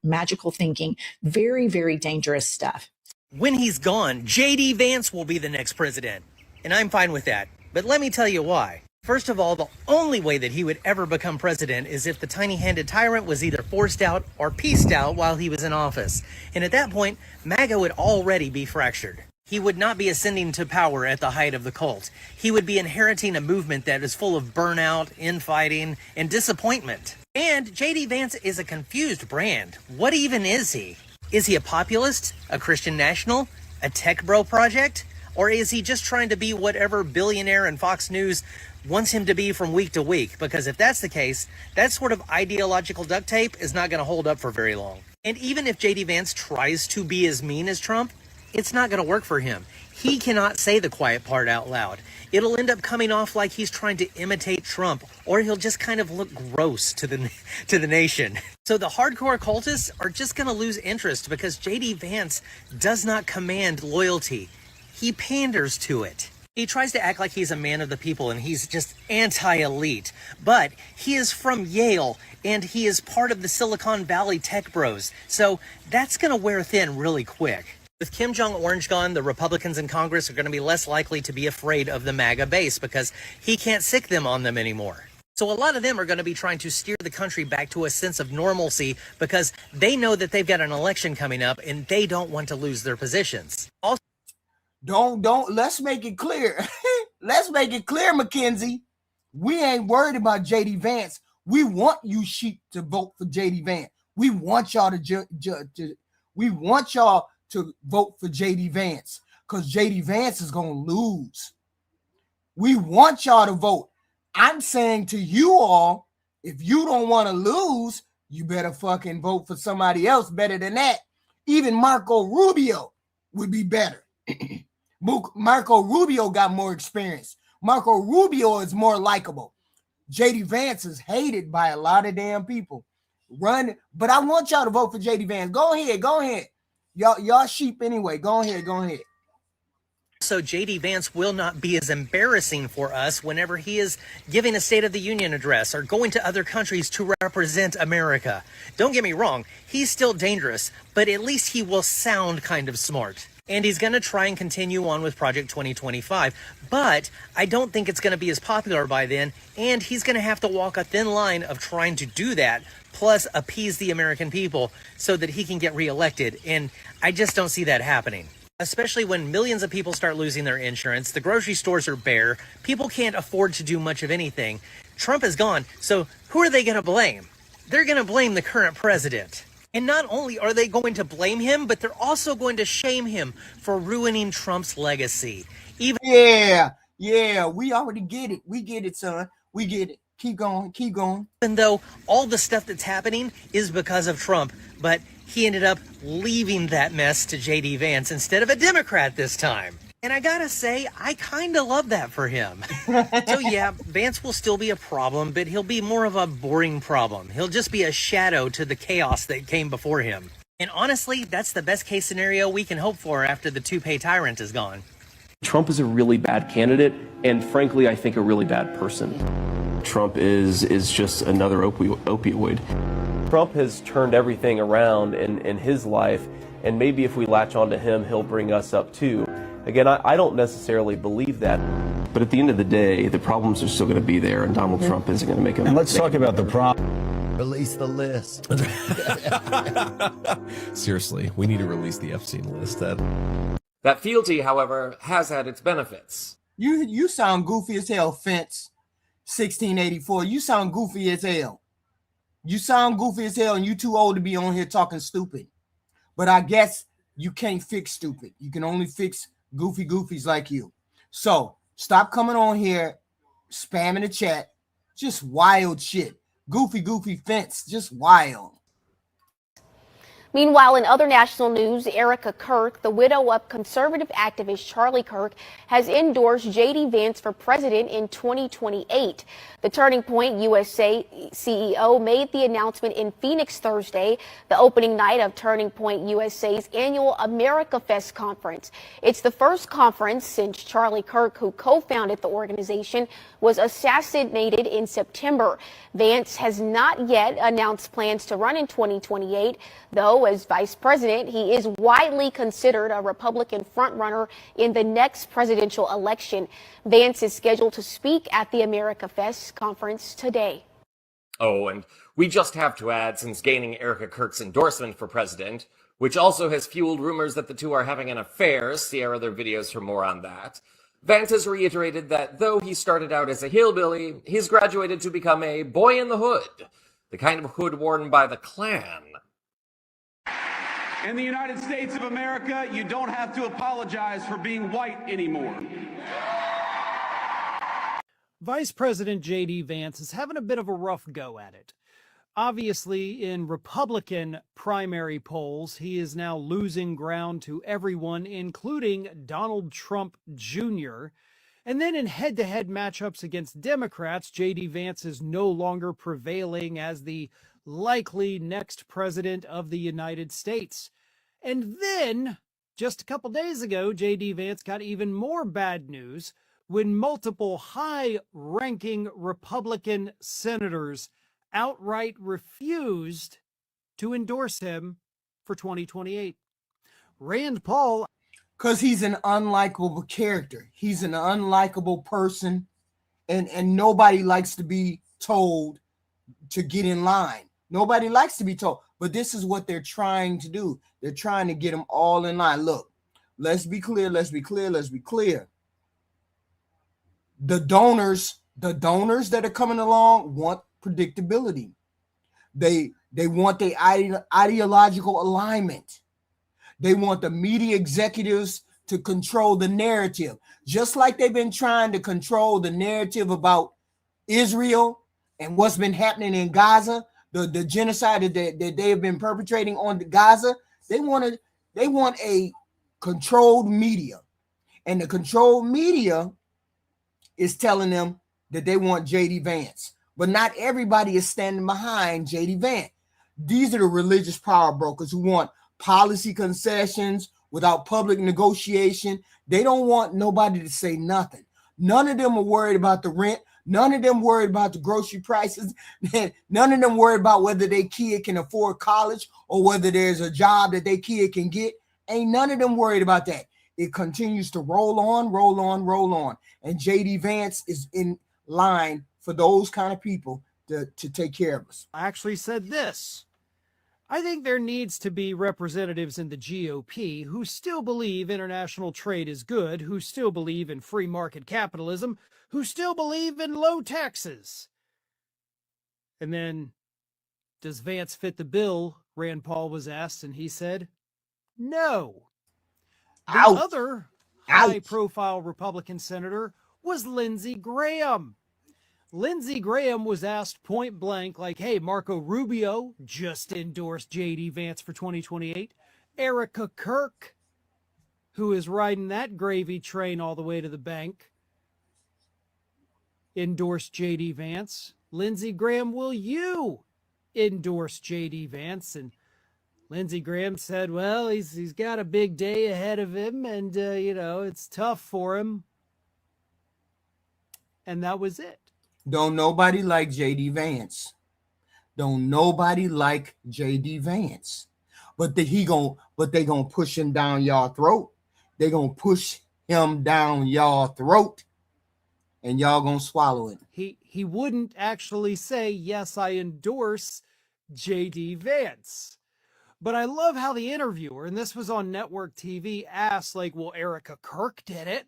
magical thinking, very, very dangerous stuff.
When he's gone, J.D. Vance will be the next president, and I'm fine with that. But let me tell you why. First of all, the only way that he would ever become president is if the tiny-handed tyrant was either forced out or pieced out while he was in office. And at that point, MAGA would already be fractured. He would not be ascending to power at the height of the cult. He would be inheriting a movement that is full of burnout, infighting, and disappointment. And J.D. Vance is a confused brand. What even is he? Is he a populist, a Christian national, a tech bro project? Or is he just trying to be whatever billionaire and Fox News wants him to be from week to week? Because if that's the case, that sort of ideological duct tape is not going to hold up for very long. And even if J.D. Vance tries to be as mean as Trump, it's not going to work for him. He cannot say the quiet part out loud. It'll end up coming off like he's trying to imitate Trump, or he'll just kind of look gross to the nation. So the hardcore cultists are just going to lose interest because J.D. Vance does not command loyalty. He panders to it. He tries to act like he's a man of the people and he's just anti-elite. But he is from Yale and he is part of the Silicon Valley tech bros. So that's going to wear thin really quick. With Kim Jong-Orange gone, the Republicans in Congress are going to be less likely to be afraid of the MAGA base because he can't sick them on them anymore. So a lot of them are going to be trying to steer the country back to a sense of normalcy because they know that they've got an election coming up and they don't want to lose their positions. Also,
let's make it clear. Let's make it clear, Mackenzie. We ain't worried about J.D. Vance. We want you sheep to vote for J.D. Vance. We want y'all to vote for J.D. Vance because J.D. Vance is going to lose. We want y'all to vote. I'm saying to you all, if you don't want to lose, you better fucking vote for somebody else better than that. Even Marco Rubio would be better. Marco Rubio got more experience. Marco Rubio is more likable. J.D. Vance is hated by a lot of damn people. But I want y'all to vote for J.D. Vance. Go ahead. Y'all sheep anyway. Go ahead.
So J.D. Vance will not be as embarrassing for us whenever he is giving a State of the Union address or going to other countries to represent America. Don't get me wrong, he's still dangerous, but at least he will sound kind of smart. And he's going to try and continue on with Project 2025. But I don't think it's going to be as popular by then. And he's going to have to walk a thin line of trying to do that, plus appease the American people so that he can get reelected. And I just don't see that happening. Especially when millions of people start losing their insurance, the grocery stores are bare, people can't afford to do much of anything. Trump is gone, so who are they going to blame? They're going to blame the current president. And not only are they going to blame him, but they're also going to shame him for ruining Trump's legacy.
Yeah, we already get it. We get it, son. We get it. Keep going.
Even though all the stuff that's happening is because of Trump, but he ended up leaving that mess to J.D. Vance instead of a Democrat this time. And I gotta say, I kind of love that for him. So yeah, Vance will still be a problem, but he'll be more of a boring problem. He'll just be a shadow to the chaos that came before him. And honestly, that's the best case scenario we can hope for after the toupee tyrant is gone.
Trump is a really bad candidate, and frankly, I think a really bad person. Trump is just another opioid. Trump has turned everything around in his life, and maybe if we latch onto him, he'll bring us up too. Again, I don't necessarily believe that. But at the end of the day, the problems are still going to be there, and Donald Trump isn't going to make them.
And let's talk about the problem. Release the list.
Seriously, we need to release the Epstein list.
That fealty, however, has had its benefits.
You sound goofy as hell, Fence. 1684. You sound goofy as hell. And you too old to be on here talking stupid. But I guess you can't fix stupid. You can only fix goofy goofies like you. So stop coming on here, spamming the chat. Just wild shit. Goofy Fence. Just wild.
Meanwhile, in other national news, Erica Kirk, the widow of conservative activist Charlie Kirk, has endorsed J.D. Vance for president in 2028. The Turning Point USA CEO made the announcement in Phoenix Thursday, the opening night of Turning Point USA's annual America Fest conference. It's the first conference since Charlie Kirk, who co-founded the organization, was assassinated in September. Vance has not yet announced plans to run in 2028, though as vice president, he is widely considered a Republican frontrunner in the next presidential election. Vance is scheduled to speak at the America Fest conference today.
Oh, and we just have to add, since gaining Erica Kirk's endorsement for president, which also has fueled rumors that the two are having an affair, see our other videos for more on that, Vance has reiterated that though he started out as a hillbilly, he's graduated to become a boy in the hood, the kind of hood worn by the Klan.
In the United States of America, you don't have to apologize for being white anymore.
Vice President J.D. Vance is having a bit of a rough go at it. Obviously, in Republican primary polls, he is now losing ground to everyone, including Donald Trump Jr. And then in head-to-head matchups against Democrats, J.D. Vance is no longer prevailing as the likely next president of the United States. And then, just a couple days ago, J.D. Vance got even more bad news when multiple high-ranking Republican senators outright refused to endorse him for 2028. Rand Paul...
Because he's an unlikable character. He's an unlikable person, and nobody likes to be told to get in line. Nobody likes to be told. But this is what they're trying to do. They're trying to get them all in line. Look, let's be clear, let's be clear, let's be clear. The donors that are coming along want predictability. They want the ideological alignment. They want the media executives to control the narrative, just like they've been trying to control the narrative about Israel and what's been happening in Gaza, the genocide that they have been perpetrating on Gaza. They want a controlled media, and the controlled media is telling them that they want J.D. Vance. But not everybody is standing behind J.D. Vance. These are the religious power brokers who want policy concessions without public negotiation. They don't want nobody to say nothing. None of them are worried about the rent. None of them worried about the grocery prices. None of them worried about whether their kid can afford college or whether there's a job that their kid can get. Ain't none of them worried about that. It continues to roll on, roll on, roll on. And J.D. Vance is in line for those kind of people to take care of us.
I actually said this. I think there needs to be representatives in the GOP who still believe international trade is good, who still believe in free market capitalism, who still believe in low taxes. And then, does Vance fit the bill? Rand Paul was asked, and he said, no. The other high-profile Republican senator was Lindsey Graham. Lindsey Graham was asked point blank, like, hey, Marco Rubio just endorsed J.D. Vance for 2028. Erica Kirk, who is riding that gravy train all the way to the bank, endorsed J.D. Vance. Lindsey Graham, will you endorse J.D. Vance? And Lindsey Graham said, well, he's got a big day ahead of him, and, it's tough for him. And that was it.
Don't nobody like J.D. Vance. Don't nobody like J.D. Vance. But they gonna push him down y'all throat. They gonna push him down y'all throat, and y'all gonna swallow it.
He wouldn't actually say, yes, I endorse J.D. Vance. But I love how the interviewer, and this was on network TV, asked, like, well, Erica Kirk did it.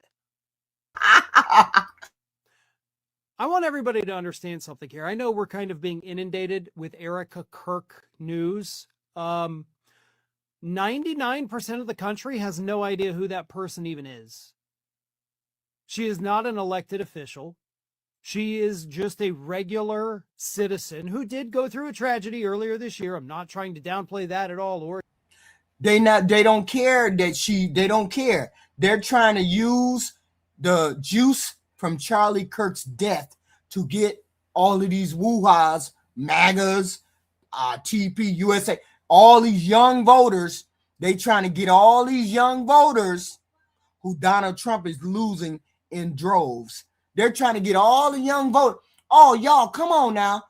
I want everybody to understand something here. I know we're kind of being inundated with Erica Kirk news. 99% of the country has no idea who that person even is. She is not an elected official. She is just a regular citizen who did go through a tragedy earlier this year. I'm not trying to downplay that at all.
They don't care that they don't care. They're trying to use the juice from Charlie Kirk's death to get all of these woo-ha's, MAGAs, TP, USA, all these young voters. They trying to get all these young voters who Donald Trump is losing in droves. They're trying to get all the young voters. Oh, y'all, come on now.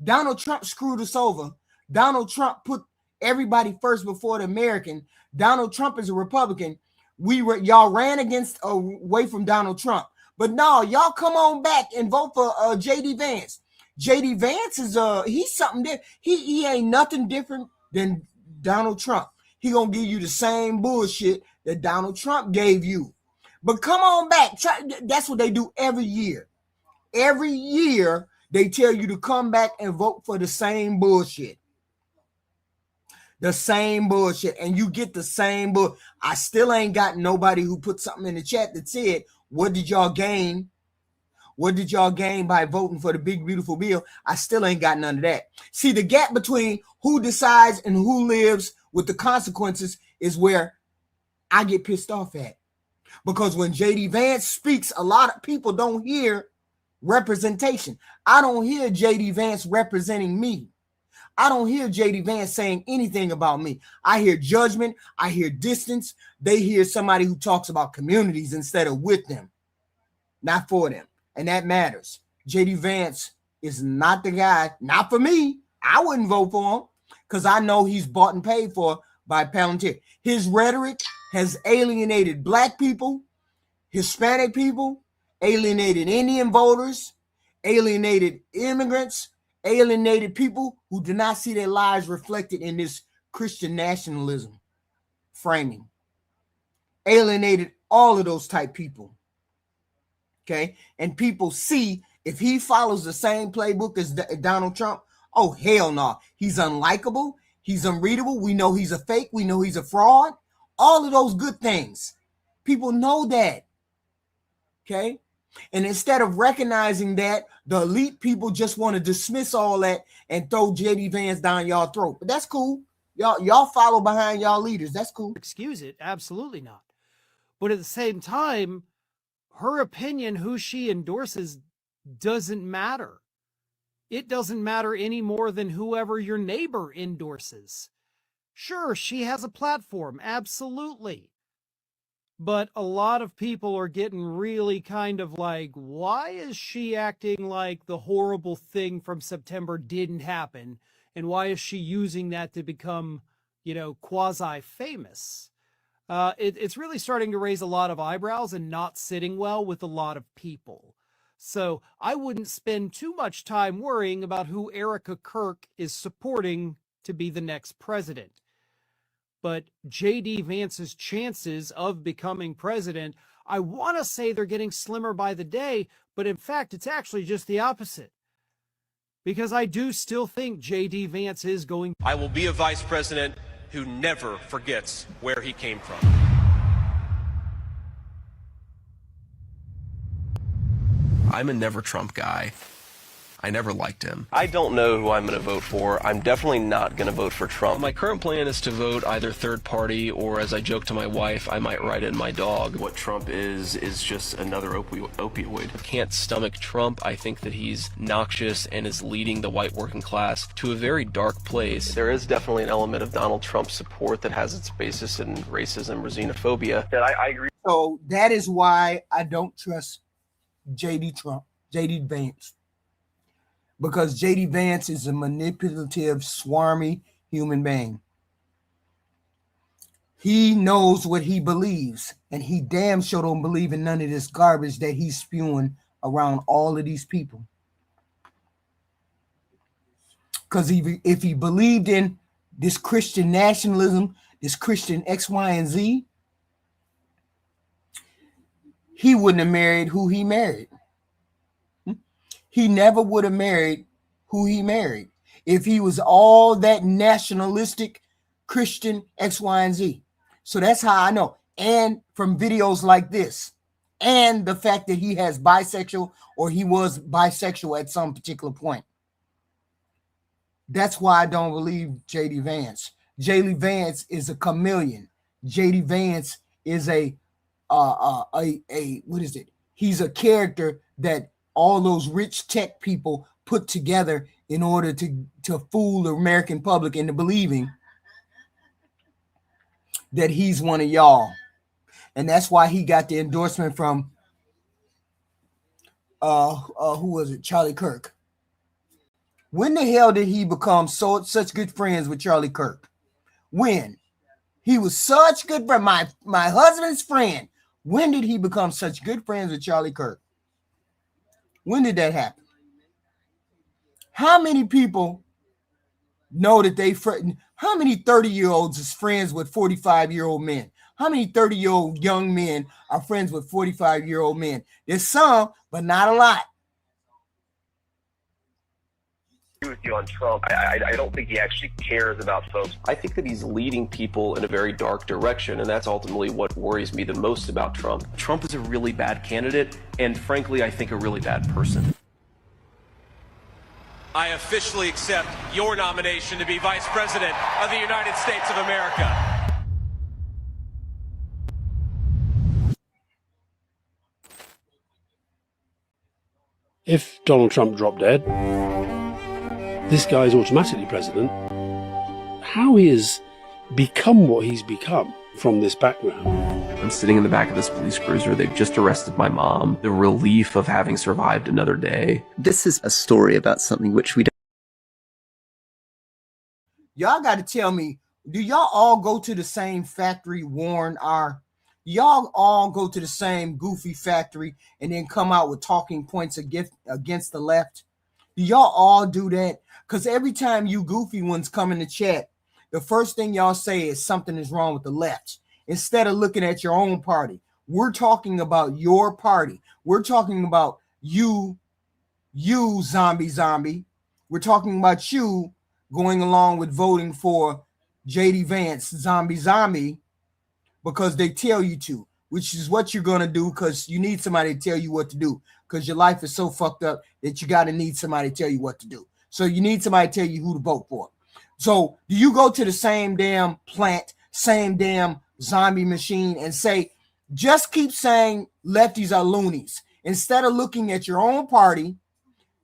Donald Trump screwed us over. Donald Trump put everybody first before the American. Donald Trump is a Republican. Y'all ran against away from Donald Trump. But no, y'all come on back and vote for JD Vance. JD Vance is he's something different. He ain't nothing different than Donald Trump. He gonna give you the same bullshit that Donald Trump gave you. But come on back. That's what they do every year. Every year they tell you to come back and vote for the same bullshit. The same bullshit, and you get the same bull. I still ain't got nobody who put something in the chat that said, what did y'all gain? What did y'all gain by voting for the big, beautiful bill? I still ain't got none of that. See, the gap between who decides and who lives with the consequences is where I get pissed off at. Because when JD Vance speaks, a lot of people don't hear representation. I don't hear JD Vance representing me. I don't hear JD Vance saying anything about me. I hear judgment. I hear distance. They hear somebody who talks about communities instead of with them, not for them. And that matters. JD Vance is not the guy, not for me. I wouldn't vote for him because I know he's bought and paid for by Palantir. His rhetoric has alienated Black people, Hispanic people, alienated Indian voters, alienated immigrants, alienated people who do not see their lives reflected in this Christian nationalism framing. Alienated all of those type people. Okay. And people see if he follows the same playbook as Donald Trump, oh, hell no. He's unlikable. He's unreadable. We know he's a fake. We know he's a fraud. All of those good things. People know that. Okay. And instead of recognizing that, the elite people just want to dismiss all that and throw JD Vance down y'all throat. But that's cool. Y'all follow behind y'all leaders. That's cool.
Excuse it. Absolutely not. But at the same time, her opinion, who she endorses, doesn't matter. It doesn't matter any more than whoever your neighbor endorses. Sure, she has a platform. Absolutely. But a lot of people are getting really kind of like, why is she acting like the horrible thing from September didn't happen? And why is she using that to become, quasi-famous? It's really starting to raise a lot of eyebrows and not sitting well with a lot of people. So I wouldn't spend too much time worrying about who Erica Kirk is supporting to be the next president. But J.D. Vance's chances of becoming president, I want to say they're getting slimmer by the day, but in fact, it's actually just the opposite. Because I do still think J.D. Vance is going.
I will be a vice president who never forgets where he came from.
I'm a never Trump guy. I never liked him.
I don't know who I'm going to vote for. I'm definitely not going to vote for Trump.
My current plan is to vote either third party or, as I joke to my wife, I might write in my dog. What Trump is just another opioid. I can't stomach Trump. I think that he's noxious and is leading the white working class to a very dark place.
There is definitely an element of Donald Trump support that has its basis in racism or xenophobia. That I agree.
So that is why I don't trust JD Vance. Because JD Vance is a manipulative, swarmy human being. He knows what he believes, and he damn sure don't believe in none of this garbage that he's spewing around all of these people. Because if he believed in this Christian nationalism, this Christian X, Y, and Z, he wouldn't have married who he married. He never would have married who he married if he was all that nationalistic Christian X, Y, and Z. So that's how I know. And from videos like this, and the fact that he has bisexual or he was bisexual at some particular point. That's why I don't believe JD Vance. JD Vance is a chameleon. JD Vance is a what is it? He's a character that all those rich tech people put together in order to fool the American public into believing that he's one of y'all. And that's why he got the endorsement from who was it? Charlie Kirk. When the hell did he become such good friends with Charlie Kirk? When? He was such good friend, my husband's friend. When did he become such good friends with Charlie Kirk? When did that happen? How many people know that how many 30-year-olds is friends with 45-year-old men? How many 30-year-old young men are friends with 45-year-old men? There's some, but not a lot.
With you on Trump. I don't think he actually cares about folks. I think that he's leading people in a very dark direction, and that's ultimately what worries me the most about Trump. Trump is a really bad candidate, and frankly, I think a really bad person.
I officially accept your nomination to be Vice President of the United States of America.
If Donald Trump dropped dead, this guy's automatically president. How he has become what he's become from this background.
I'm sitting in the back of this police cruiser. They've just arrested my mom. The relief of having survived another day.
This is a story about something which we don't.
Y'all got to tell me, do y'all all go to the same factory Warren are? Y'all all go to the same goofy factory and then come out with talking points against the left? Do y'all all do that? Because every time you goofy ones come in the chat, the first thing y'all say is something is wrong with the left. Instead of looking at your own party, we're talking about your party. We're talking about you zombie. We're talking about you going along with voting for JD Vance, zombie, because they tell you to, which is what you're going to do because you need somebody to tell you what to do because your life is so fucked up that you got to need somebody to tell you what to do. So you need somebody to tell you who to vote for. So do you go to the same damn plant, same damn zombie machine and say, just keep saying lefties are loonies instead of looking at your own party?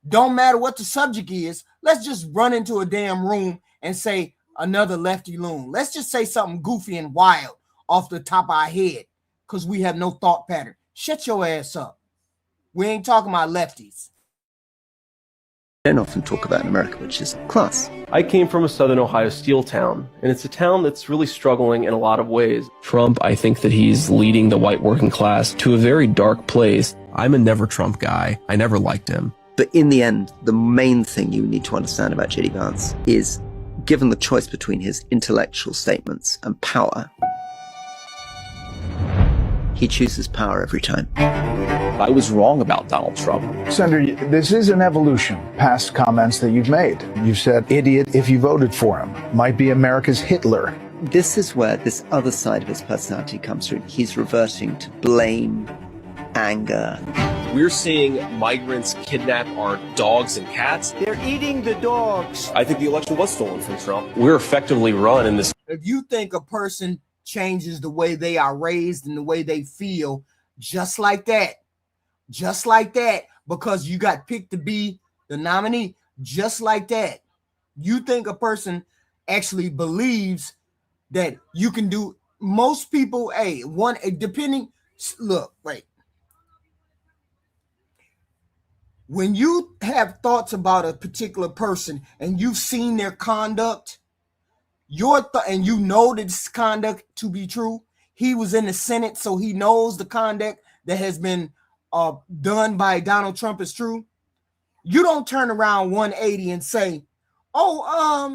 Don't matter what the subject is. Let's just run into a damn room and say another lefty loon. Let's just say something goofy and wild off the top of our head because we have no thought pattern. Shut your ass up. We ain't talking about lefties.
Don't often talk about in America, which is class.
I came from a southern Ohio steel town, and it's a town that's really struggling in a lot of ways. Trump, I think that he's leading the white working class to a very dark place. I'm a never Trump guy. I never liked him.
But in the end, the main thing you need to understand about JD Vance is, given the choice between his intellectual statements and power, he chooses power every time.
I was wrong about Donald Trump.
Senator, this is an evolution past comments that you've made. You've said, idiot if you voted for him, might be America's Hitler.
This is where this other side of his personality comes through. He's reverting to blame, anger.
We're seeing migrants kidnap our dogs and cats.
They're eating the dogs.
I think the election was stolen from Trump. We're effectively run in this.
If you think a person changes the way they are raised and the way they feel, just like that, because you got picked to be the nominee, just like that, you think a person actually believes that you can do. Most people, when you have thoughts about a particular person and you've seen their conduct, and you know this conduct to be true. He was in the Senate, so he knows the conduct that has been done by Donald Trump is true. You don't turn around 180 and say, no,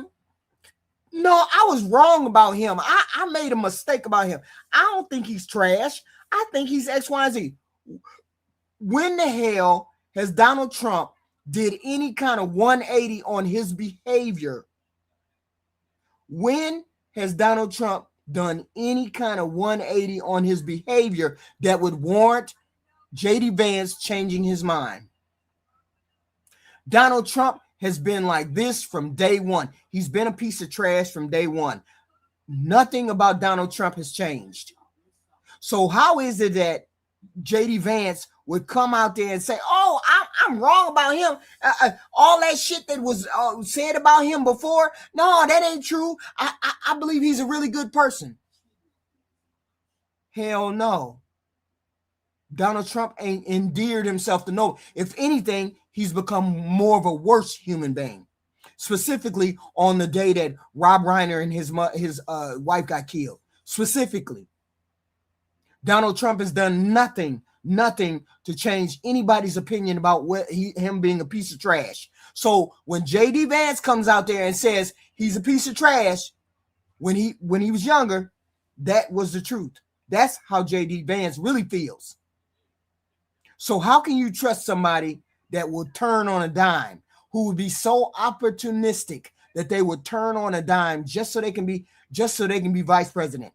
I was wrong about him. I made a mistake about him. I don't think he's trash. I think he's X, Y, and Z. When the hell has Donald Trump did any kind of 180 on his behavior? When has Donald Trump done any kind of 180 on his behavior that would warrant JD Vance changing his mind? Donald Trump has been like this from day one. He's been a piece of trash from day one. Nothing about Donald Trump has changed. So how is it that JD Vance would come out there and say, "Oh, I'm wrong about him. All that shit that was said about him before, no, that ain't true. I believe he's a really good person." Hell no. Donald Trump ain't endeared himself to no. If anything, he's become more of a worse human being. Specifically on the day that Rob Reiner and his wife got killed. Specifically, Donald Trump has done nothing to change anybody's opinion about him being a piece of trash. So when JD Vance comes out there and says he's a piece of trash, when he was younger, that was the truth. That's how JD Vance really feels. So how can you trust somebody that will turn on a dime, who would be so opportunistic that they would turn on a dime just so they can be vice president?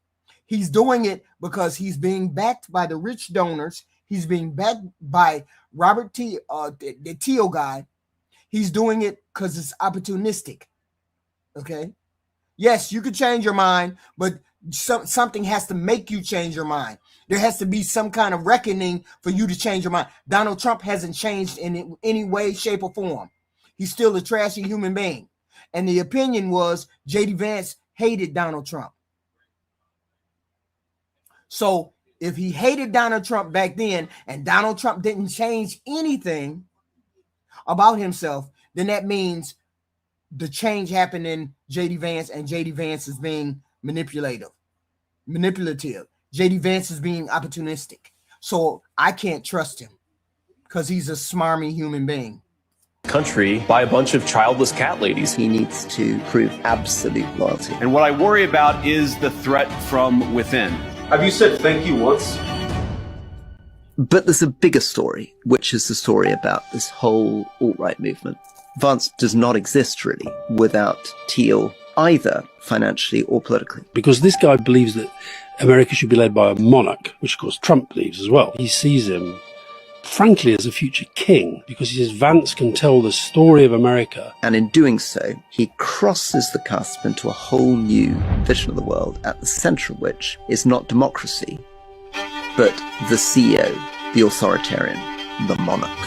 He's doing it because he's being backed by the rich donors. He's being backed by Robert T, the Teal guy. He's doing it because it's opportunistic. Okay. Yes, you could change your mind, but something has to make you change your mind. There has to be some kind of reckoning for you to change your mind. Donald Trump hasn't changed in any way, shape, or form. He's still a trashy human being. And the opinion was JD Vance hated Donald Trump. So if he hated Donald Trump back then and Donald Trump didn't change anything about himself, then that means the change happened in JD Vance, and JD Vance is being manipulative. JD Vance is being opportunistic. So I can't trust him because he's a smarmy human being.
Country by a bunch of childless cat ladies.
He needs to prove absolute loyalty.
And what I worry about is the threat from within. Have you said thank you once?
But there's a bigger story, which is the story about this whole alt-right movement. Vance does not exist really without Teal, either financially or politically.
Because this guy believes that America should be led by a monarch, which of course Trump believes as well. He sees him, frankly, as a future king, because he says Vance can tell the story of America.
And in doing so, he crosses the cusp into a whole new vision of the world, at the center of which is not democracy, but the CEO, the authoritarian, the monarch.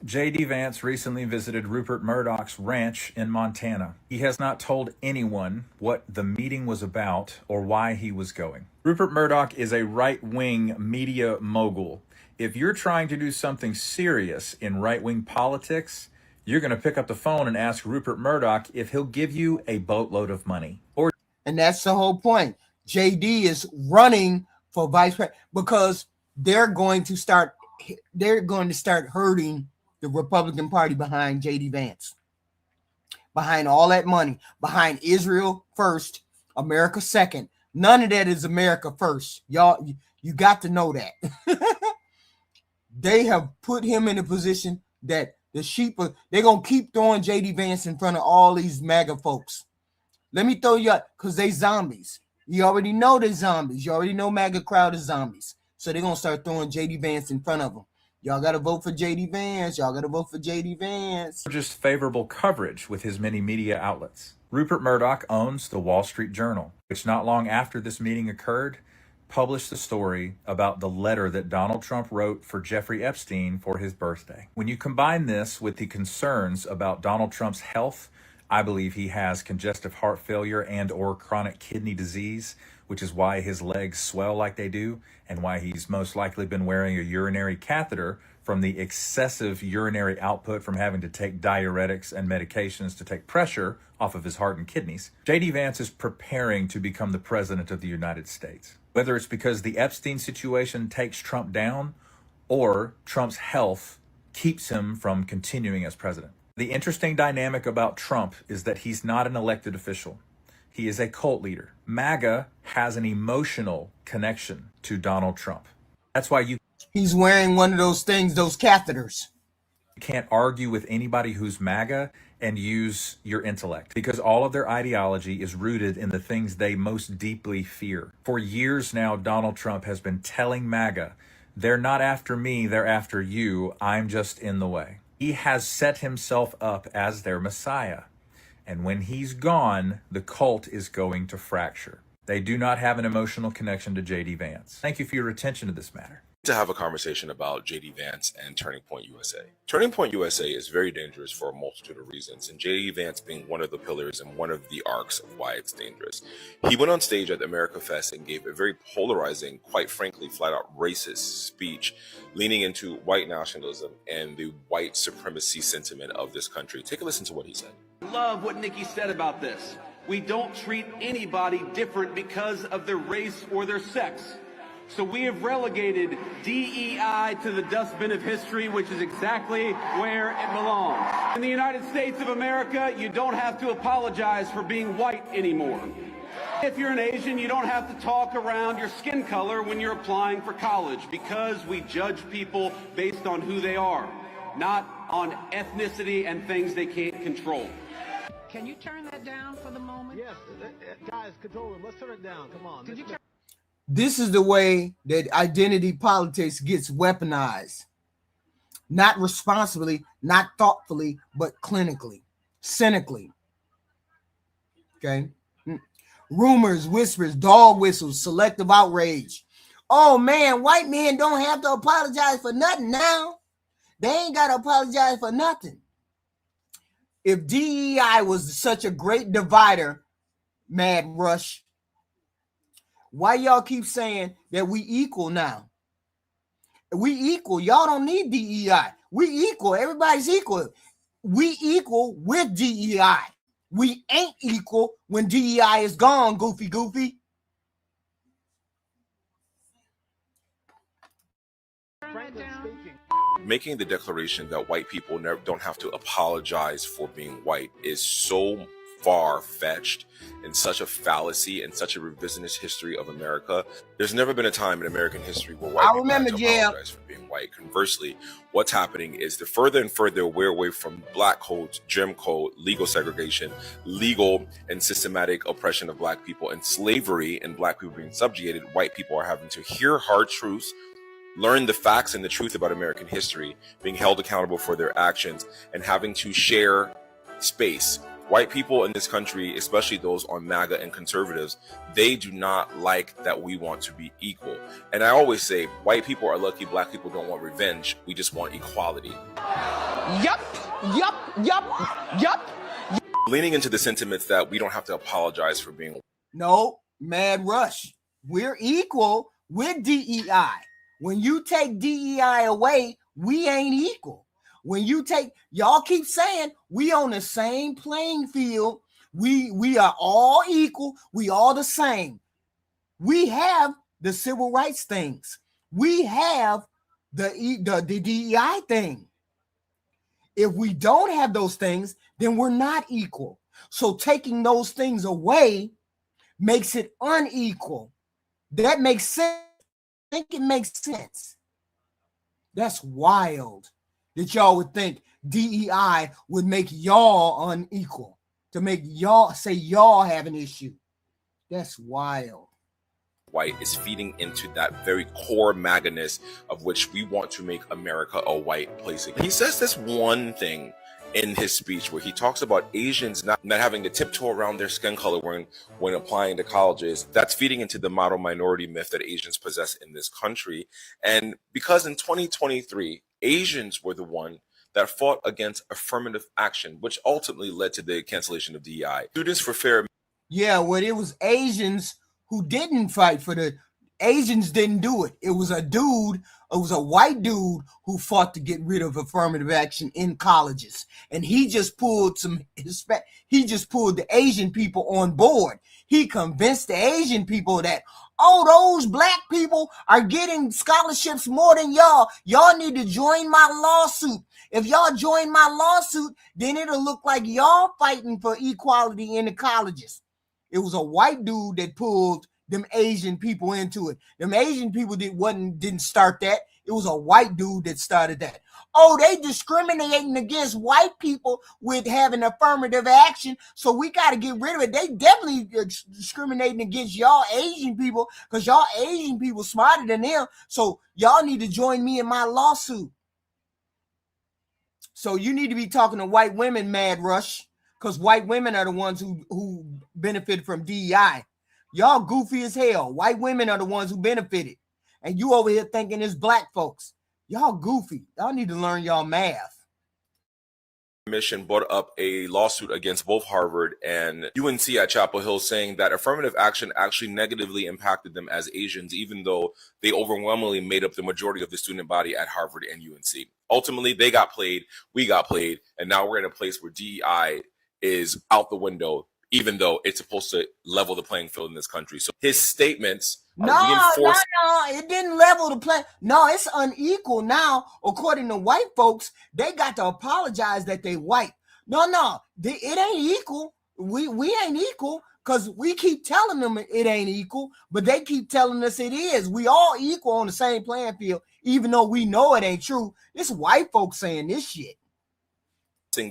J.D. Vance recently visited Rupert Murdoch's ranch in Montana. He has not told anyone what the meeting was about or why he was going. Rupert Murdoch is a right-wing media mogul. If you're trying to do something serious in right-wing politics, you're going to pick up the phone and ask Rupert Murdoch if he'll give you a boatload of money.
And that's the whole point. JD is running for vice president because they're going to start hurting the Republican Party behind JD Vance, behind all that money, behind Israel first, America second. None of that is America first. Y'all, you got to know that. They have put him in a position that they're going to keep throwing JD Vance in front of all these MAGA folks. Let me throw you out because they zombies. You already know they're zombies. You already know MAGA crowd is zombies. So they're going to start throwing JD Vance in front of them. Y'all got to vote for JD Vance. Y'all got to vote for JD Vance.
Just favorable coverage with his many media outlets. Rupert Murdoch owns the Wall Street Journal, which not long after this meeting occurred, published the story about the letter that Donald Trump wrote for Jeffrey Epstein for his birthday. When you combine this with the concerns about Donald Trump's health, I believe he has congestive heart failure and or chronic kidney disease, which is why his legs swell like they do and why he's most likely been wearing a urinary catheter from the excessive urinary output from having to take diuretics and medications to take pressure off of his heart and kidneys. J.D. Vance is preparing to become the president of the United States. Whether it's because the Epstein situation takes Trump down or Trump's health keeps him from continuing as president. The interesting dynamic about Trump is that he's not an elected official. He is a cult leader. MAGA has an emotional connection to Donald Trump. That's why
he's wearing one of those things, those catheters.
You can't argue with anybody who's MAGA and use your intellect because all of their ideology is rooted in the things they most deeply fear. For years now, Donald Trump has been telling MAGA, they're not after me, they're after you. I'm just in the way. He has set himself up as their Messiah. And when he's gone, the cult is going to fracture. They do not have an emotional connection to J.D. Vance. Thank you for your attention to this matter.
To have a conversation about J.D. Vance and Turning Point USA. Turning Point USA is very dangerous for a multitude of reasons, and J.D. Vance being one of the pillars and one of the arcs of why it's dangerous. He went on stage at America Fest and gave a very polarizing, quite frankly, flat-out racist speech, leaning into white nationalism and the white supremacy sentiment of this country. Take a listen to what he said.
Love what Nikki said about this. We don't treat anybody different because of their race or their sex. So we have relegated DEI to the dustbin of history, which is exactly where it belongs. In the United States of America, you don't have to apologize for being white anymore. If you're an Asian, you don't have to talk around your skin color when you're applying for college, because we judge people based on who they are, not on ethnicity and things they can't control.
Can you turn that down for the moment?
Yes, guys, control room, let's turn it down. Come on.
This is the way that identity politics gets weaponized. Not responsibly, not thoughtfully, but clinically, cynically. Okay? Rumors, whispers, dog whistles, selective outrage. Oh man, white men don't have to apologize for nothing now. They ain't got to apologize for nothing. If DEI was such a great divider, Mad Rush, why y'all keep saying that we equal now? We equal. Y'all don't need DEI. We equal. Everybody's equal. We equal with DEI. We ain't equal when DEI is gone, goofy.
Making the declaration that white people don't have to apologize for being white is so far-fetched and such a fallacy and such a revisionist history of America. There's never been a time in American history where white people have to apologize for being white. Conversely, what's happening is the further and further we're away from black codes, Jim Crow, legal segregation, legal and systematic oppression of black people, and slavery and black people being subjugated, white people are having to hear hard truths, learn the facts and the truth about American history, being held accountable for their actions, and having to share space. White people in this country, especially those on MAGA and conservatives, they do not like that we want to be equal. And I always say, white people are lucky black people don't want revenge. We just want equality.
Yup.
Leaning into the sentiments that we don't have to apologize for being.
No, Mad Rush. We're equal with DEI. When you take DEI away, we ain't equal. When you take, y'all keep saying we on the same playing field. We are all equal. We all the same. We have the civil rights things. We have the DEI thing. If we don't have those things, then we're not equal. So taking those things away makes it unequal. That makes sense. I think it makes sense. That's wild that y'all would think DEI would make y'all unequal, to make y'all say y'all have an issue. That's wild.
White is feeding into that very core MAGA-ness of which we want to make America a white place again. He says this one thing in his speech where he talks about Asians not having to tiptoe around their skin color when applying to colleges. That's feeding into the model minority myth that Asians possess in this country. And because in 2023, Asians were the one that fought against affirmative action, which ultimately led to the cancellation of DEI. Students for Fair.
Yeah, well, it was Asians who didn't fight for the Asians didn't do it. It was a dude, it was a white dude who fought to get rid of affirmative action in colleges. And he just pulled the Asian people on board. He convinced the Asian people that, oh, those black people are getting scholarships more than y'all. Y'all need to join my lawsuit. If y'all join my lawsuit, then it'll look like y'all fighting for equality in the colleges. It was a white dude that pulled them Asian people into it. Them Asian people didn't start that. It was a white dude that started that. Oh, they discriminating against white people with having affirmative action, so we got to get rid of it. They definitely discriminating against y'all Asian people because y'all Asian people smarter than them, so y'all need to join me in my lawsuit. So you need to be talking to white women, Mad Rush, because white women are the ones who benefit from DEI. Y'all goofy as hell. White women are the ones who benefited. And you over here thinking it's black folks. Y'all goofy. Y'all need to learn y'all math.
Commission brought up a lawsuit against both Harvard and UNC at Chapel Hill, saying that affirmative action actually negatively impacted them as Asians, even though they overwhelmingly made up the majority of the student body at Harvard and UNC. Ultimately, they got played, we got played, and now we're in a place where DEI is out the window, even though it's supposed to level the playing field in this country. So his statements are reinforcing.
No, it didn't level the play. No, it's unequal now. According to white folks, they got to apologize that they white. No, it ain't equal. We ain't equal because we keep telling them it ain't equal, but they keep telling us it is. We all equal on the same playing field, even though we know it ain't true. This white folks saying this shit.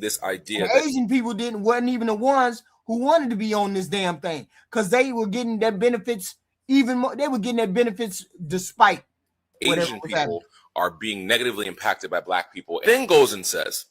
This idea
and
that
Asian people wasn't even the ones who wanted to be on this damn thing because they were getting their benefits even more. They were getting their benefits despite
Asian people are being negatively impacted by black people. Then goes and says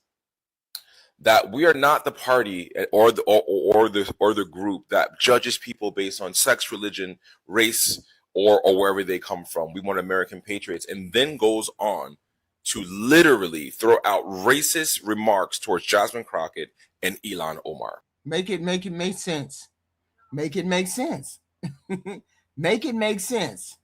that we are not the party or the group that judges people based on sex, religion, race, or wherever they come from. We want American patriots, and then goes on to literally throw out racist remarks towards Jasmine Crockett and Ilhan Omar.
Make it make sense. Make it make sense. Make it make sense.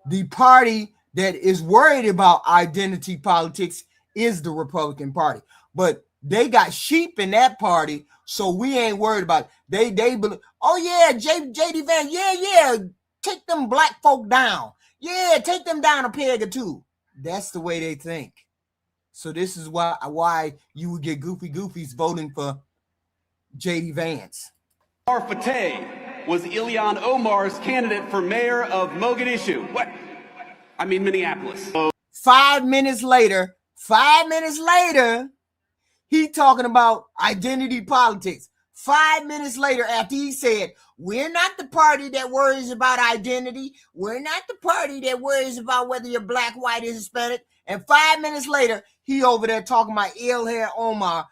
The party that is worried about identity politics is the Republican Party, but they got sheep in that party, so we ain't worried about it. They believe, oh yeah, JD Vance, yeah, take them black folk down. Yeah, take them down a peg or two. That's the way they think. So this is why you would get goofies voting for JD Vance.
Omar Fateh was Ilhan Omar's candidate for mayor of Mogadishu. Minneapolis.
5 minutes later, he talking about identity politics. 5 minutes later, after he said, we're not the party that worries about identity. We're not the party that worries about whether you're black, white, or Hispanic. And 5 minutes later, he over there talking about Ilhan Omar,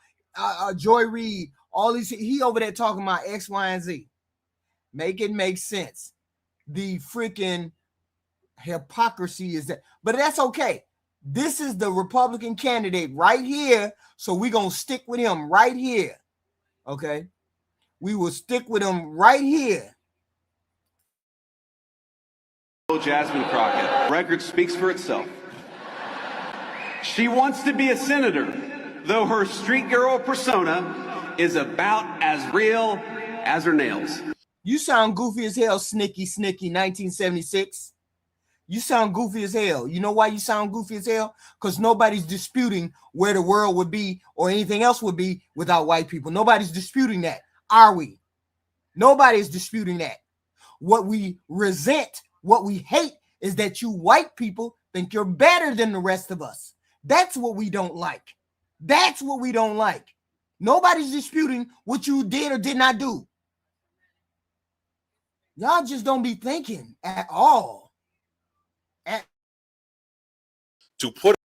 Joy Reid, all these. He over there talking about X, Y, and Z. Make it make sense. The freaking hypocrisy is that, but that's okay. This is the Republican candidate right here, so we're gonna stick with him right here. Okay, we will stick with him right here.
Jasmine Crockett. Record speaks for itself. She wants to be a senator, though her street girl persona is about as real as her nails.
You sound goofy as hell, Snicky 1976. You sound goofy as hell. You know why you sound goofy as hell? Because nobody's disputing where the world would be or anything else would be without white people. Nobody's disputing that. Are we? Nobody's disputing that. What we resent, what we hate is that you white people think you're better than the rest of us. That's what we don't like. That's what we don't like. Nobody's disputing what you did or did not do. Y'all just don't be thinking at all.
To put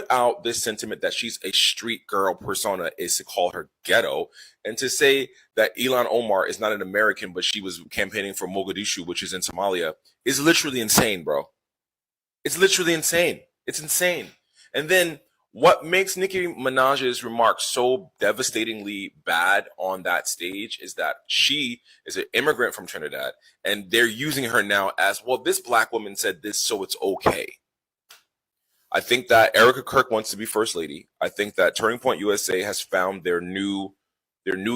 out this sentiment that she's a street girl persona is to call her ghetto, and to say that Ilhan Omar is not an American, but she was campaigning for Mogadishu, which is in Somalia, is literally insane, bro. It's literally insane. It's insane. And then what makes Nicki Minaj's remarks so devastatingly bad on that stage is that she is an immigrant from Trinidad, and they're using her now as, well, this black woman said this, so it's okay. I think that Erica Kirk wants to be first lady. I think that Turning Point USA has found their new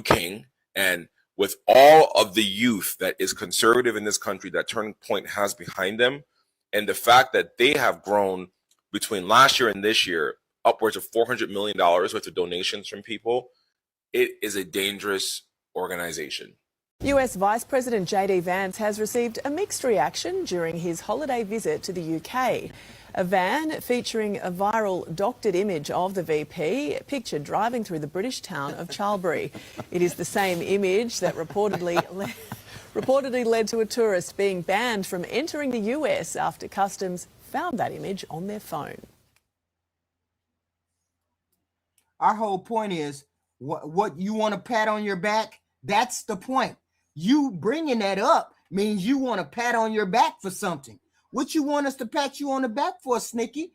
king, and with all of the youth that is conservative in this country that Turning Point has behind them, and the fact that they have grown between last year and this year upwards of $400 million worth of donations from people, it is a dangerous organization.
US Vice President JD Vance has received a mixed reaction during his holiday visit to the UK. A van featuring a viral doctored image of the VP pictured driving through the British town of Charlbury. It is the same image that reportedly led to a tourist being banned from entering the US after customs found that image on their phone.
Our whole point is what you want to pat on your back. That's the point. You bringing that up means you want to pat on your back for something. What you want us to pat you on the back for, Snicky?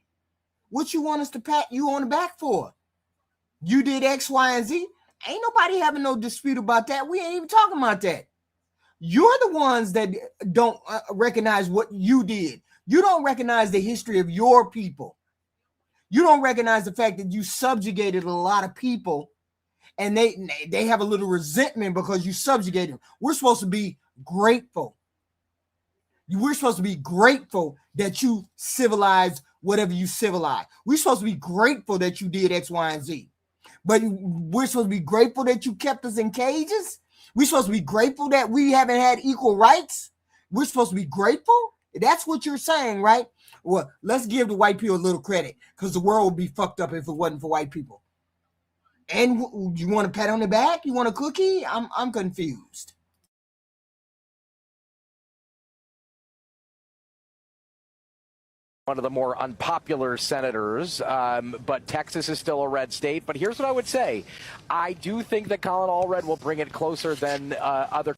What you want us to pat you on the back for? You did X, Y, and Z. Ain't nobody having no dispute about that. We ain't even talking about that. You're the ones that don't recognize what you did. You don't recognize the history of your people. You don't recognize the fact that you subjugated a lot of people, and they have a little resentment because you subjugated them. We're supposed to be grateful. We're supposed to be grateful that you civilized whatever you civilized. We're supposed to be grateful that you did X, Y, and Z. But we're supposed to be grateful that you kept us in cages. We're supposed to be grateful that we haven't had equal rights. We're supposed to be grateful. That's what you're saying, right? Well, let's give the white people a little credit, because the world would be fucked up if it wasn't for white people. And you want a pat on the back? You want a cookie? I'm confused.
One of the more unpopular senators, but Texas is still a red state. But here's what I would say. I do think that Colin Allred will bring it closer than other.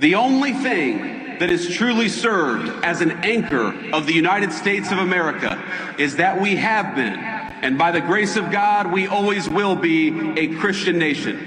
The only thing that has truly served as an anchor of the United States of America is that we have been, and by the grace of God, we always will be, a Christian nation.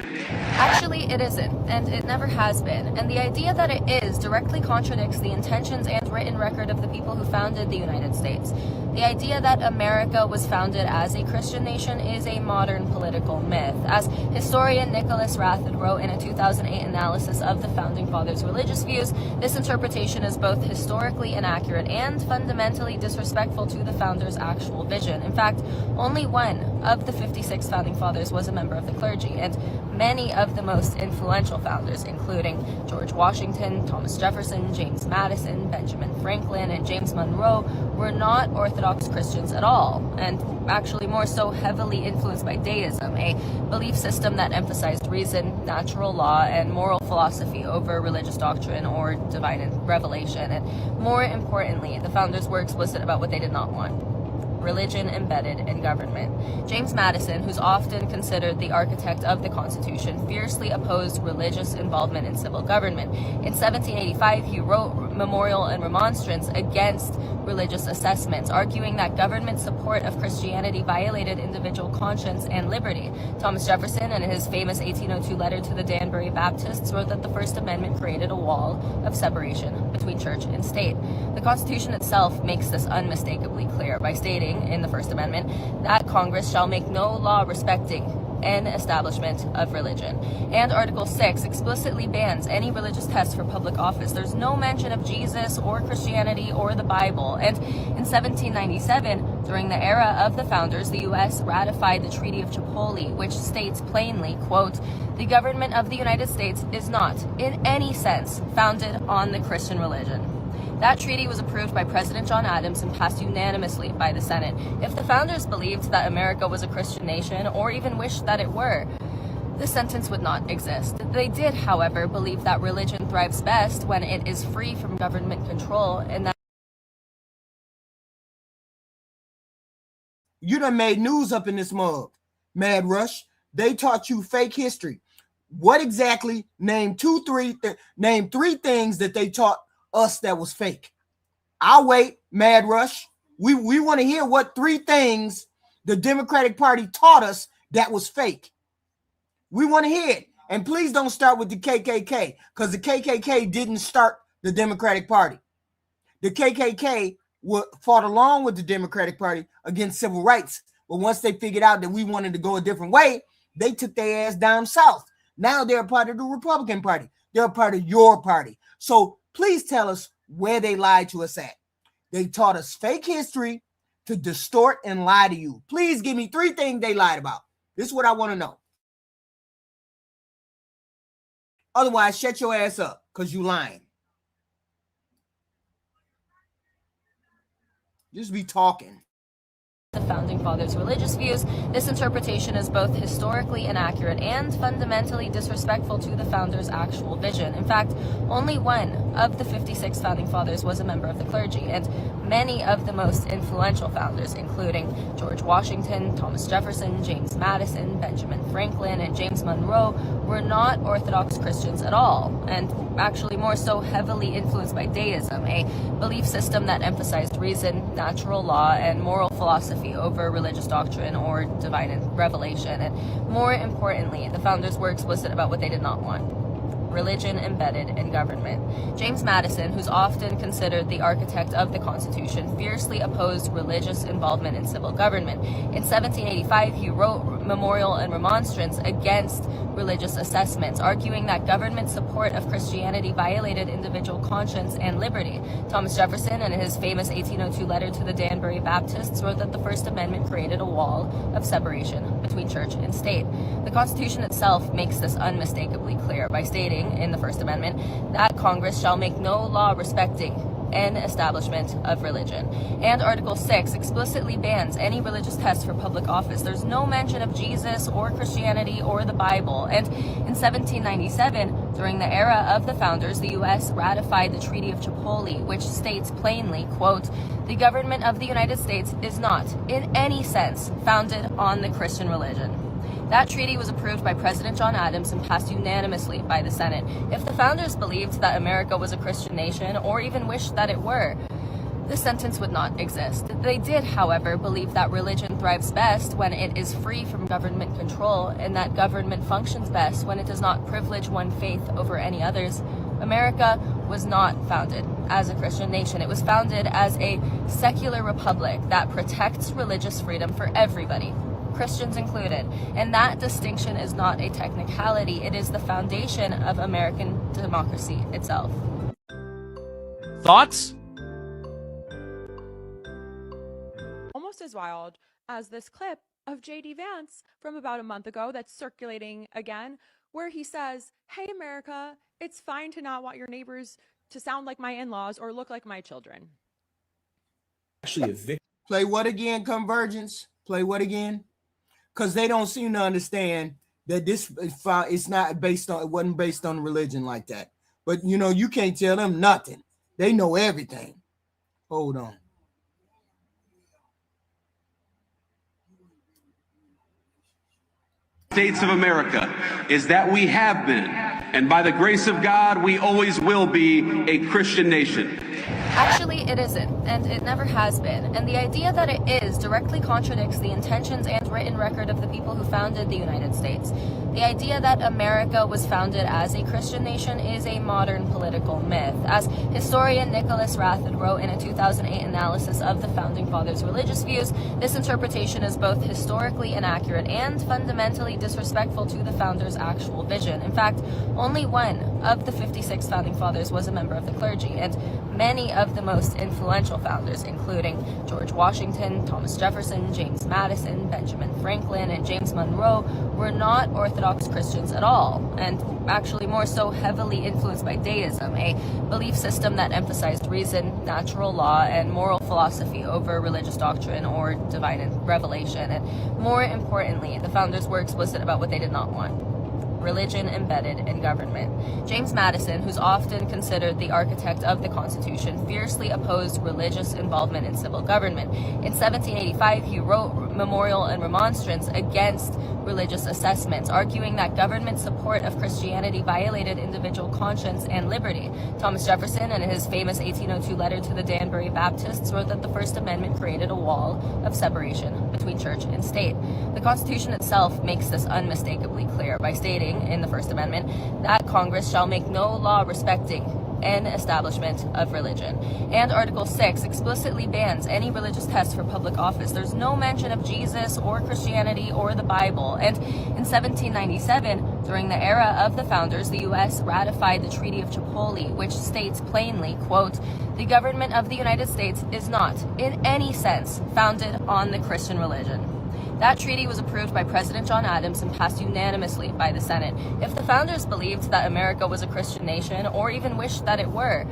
Actually, it isn't, and it never has been. And the idea that it is directly contradicts the intentions and written record of the people who founded the United States. The idea that America was founded as a Christian nation is a modern political myth. As historian Nicholas Rathod wrote in a 2008 analysis of the Founding Fathers' religious views, this interpretation is both historically inaccurate and fundamentally disrespectful to the founders' actual vision. In fact, only one of the 56 Founding Fathers was a member of the clergy, and many of the most influential founders, including George Washington, Thomas Jefferson, James Madison, Benjamin Franklin, and James Monroe, were not Orthodox Christians at all, and actually more so heavily influenced by deism, a belief system that emphasized reason, natural law, and moral philosophy over religious doctrine or divine revelation. And more importantly, the founders were explicit about what they did not want: religion embedded in government. James Madison, who's often considered the architect of the Constitution, fiercely opposed religious involvement in civil government. In 1785, he wrote Memorial and Remonstrance against religious assessments, arguing that government support of Christianity violated individual conscience and liberty. Thomas Jefferson, in his famous 1802 letter to the Danbury Baptists, wrote that the First Amendment created a wall of separation between church and state. The Constitution itself makes this unmistakably clear by stating in the First Amendment that Congress shall make no law respecting an establishment of religion. And Article 6 explicitly bans any religious test for public office. There's no mention of Jesus or Christianity or the Bible. And in 1797, during the era of the founders, the U.S. ratified the Treaty of Tripoli, which states plainly, quote, "The government of the United States is not, in any sense, founded on the Christian religion." That treaty was approved by President John Adams and passed unanimously by the Senate. If the founders believed that America was a Christian nation, or even wished that it were, this sentence would not exist. They did, however, believe that religion thrives best when it is free from government control, and that
You done made news up in this mug, Mad Rush. They taught you fake history. What exactly? Name three things that they taught us that was fake. I'll wait, Mad Rush. We want to hear what 3 things the Democratic Party taught us that was fake. We want to hear it. And please don't start with the KKK, because the KKK didn't start the Democratic Party. The KKK fought along with the Democratic Party against civil rights. But once they figured out that we wanted to go a different way, they took their ass down south. Now they're a part of the Republican Party. They're a part of your party. So please tell us where they lied to us at. They taught us fake history to distort and lie to you. Please give me 3 things they lied about. This is what I want to know. Otherwise, shut your ass up, because you lying. Just be talking.
the Founding Fathers' religious views, this interpretation is both historically inaccurate and fundamentally disrespectful to the Founders' actual vision. In fact, only one of the 56 founding fathers was a member of the clergy, and many of the most influential founders, including George Washington, Thomas Jefferson, James Madison, Benjamin Franklin, and James Monroe, were not Orthodox Christians at all, and actually more so heavily influenced by deism, a belief system that emphasized reason, natural law, and moral philosophy over religious doctrine or divine revelation. And more importantly, the founders were explicit about what they did not want: religion embedded in government. James Madison, who's often considered the architect of the Constitution, fiercely opposed religious involvement in civil government. In 1785, he wrote memorial and remonstrance against religious assessments, arguing that government support of Christianity violated individual conscience and liberty. Thomas Jefferson, in his famous 1802 letter to the Danbury Baptists, wrote that the First Amendment created a wall of separation between church and state. The Constitution itself makes this unmistakably clear by stating in the First Amendment that Congress shall make no law respecting an establishment of religion. And Article 6 explicitly bans any religious test for public office. There's no mention of Jesus or Christianity or the Bible. And in 1797, during the era of the founders, the U.S. ratified the Treaty of Tripoli, which states plainly, quote, "The government of the United States is not, in any sense, founded on the Christian religion." That treaty was approved by President John Adams and passed unanimously by the Senate. If the founders believed that America was a Christian nation, or even wished that it were, this sentence would not exist. They did, however, believe that religion thrives best when it is free from government control, and that government functions best when it does not privilege one faith over any others. America was not founded as a Christian nation. It was founded as a secular republic that protects religious freedom for everybody, Christians included. And that distinction is not a technicality. It is the foundation of American democracy itself.
Thoughts?
Almost as wild as this clip of J.D. Vance from about a month ago that's circulating again, where he says, "Hey, America, it's fine to not want your neighbors to sound like my in-laws or look like my children."
Actually, play what again, Convergence? Play what again? Because they don't seem to understand that this it's not based on, it wasn't based on religion like that. But you know, you can't tell them nothing. They know everything. Hold on.
States of America is that we have been, and by the grace of God, we always will be a Christian nation.
Actually, it isn't, and it never has been. And the idea that it is directly contradicts the intentions and written record of the people who founded the United States. The idea that America was founded as a Christian nation is a modern political myth. As historian Nicholas Rathod wrote in a 2008 analysis of the Founding Fathers' religious views, this interpretation is both historically inaccurate and fundamentally disrespectful to the founders' actual vision. In fact, only one of the 56 Founding Fathers was a member of the clergy, and many of the most influential founders, including George Washington, Thomas Jefferson, James Madison, Benjamin Franklin, and James Monroe, were not Orthodox Christians at all, and actually more so heavily influenced by deism, a belief system that emphasized reason, natural law, and moral philosophy over religious doctrine or divine revelation. And more importantly, the founders were explicit about what they did not want: religion embedded in government. James Madison, who's often considered the architect of the Constitution, fiercely opposed religious involvement in civil government. In 1785, he wrote memorial and remonstrance against religious assessments, arguing that government support of Christianity violated individual conscience and liberty. Thomas Jefferson, in his famous 1802 letter to the Danbury Baptists, wrote that the First Amendment created a wall of separation between church and state. The Constitution itself makes this unmistakably clear by stating in the First Amendment that Congress shall make no law respecting an establishment of religion. And Article 6 explicitly bans any religious test for public office. There's no mention of Jesus or Christianity or the Bible. And in 1797, during the era of the founders, the U.S. ratified the Treaty of Tripoli, which states plainly, quote, "The government of the United States is not, in any sense, founded on the Christian religion." That treaty was approved by President John Adams and passed unanimously by the Senate. If the founders believed that America was a Christian nation, or even wished that it were,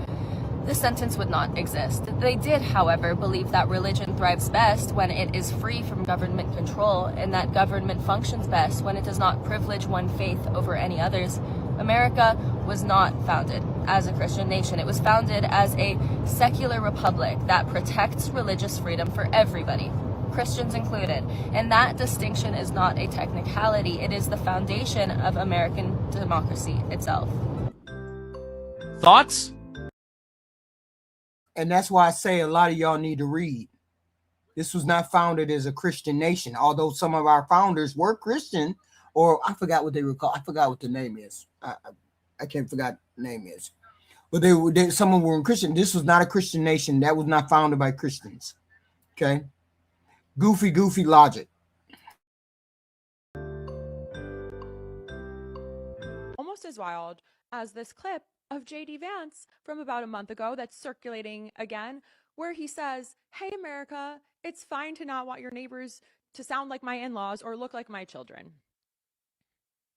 this sentence would not exist. They did, however, believe that religion thrives best when it is free from government control, and that government functions best when it does not privilege one faith over any others. America was not founded as a Christian nation. It was founded as a secular republic that protects religious freedom for everybody, Christians included. And that distinction is not a technicality. It is the foundation of American democracy itself.
Thoughts?
And that's why I say a lot of y'all need to read. This was not founded as a Christian nation, although some of our founders were Christian, or I forgot what they were called. I forgot what the name is. I can't forget the name is. But some of them were Christian. This was not a Christian nation. That was not founded by Christians. Okay? Goofy logic.
Almost as wild as this clip of JD Vance from about a month ago that's circulating again, where he says, "Hey, America, it's fine to not want your neighbors to sound like my in-laws or look like my children."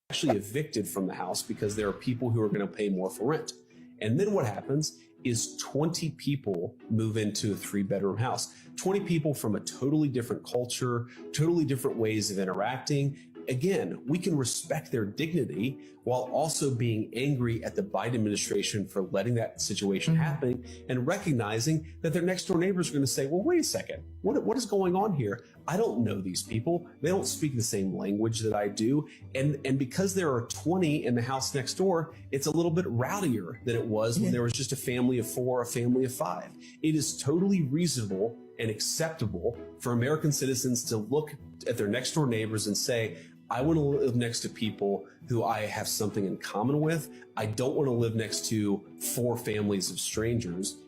Actually evicted from the house because there are people who are going to pay more for rent. And then what happens is 20 people move into a 3-bedroom house. 20 people from a totally different culture, totally different ways of interacting. Again, we can respect their dignity while also being angry at the Biden administration for letting that situation happen and recognizing that their next door neighbors are going to say, well, wait a second, what is going on here? I don't know these people. They don't speak the same language that I do. And because there are 20 in the house next door, it's a little bit rowdier than it was when there was just a family of 4, a family of 5. It is totally reasonable and acceptable for American citizens to look at their next door neighbors and say, I want to live next to people who I have something in common with. I don't want to live next to 4 families of strangers.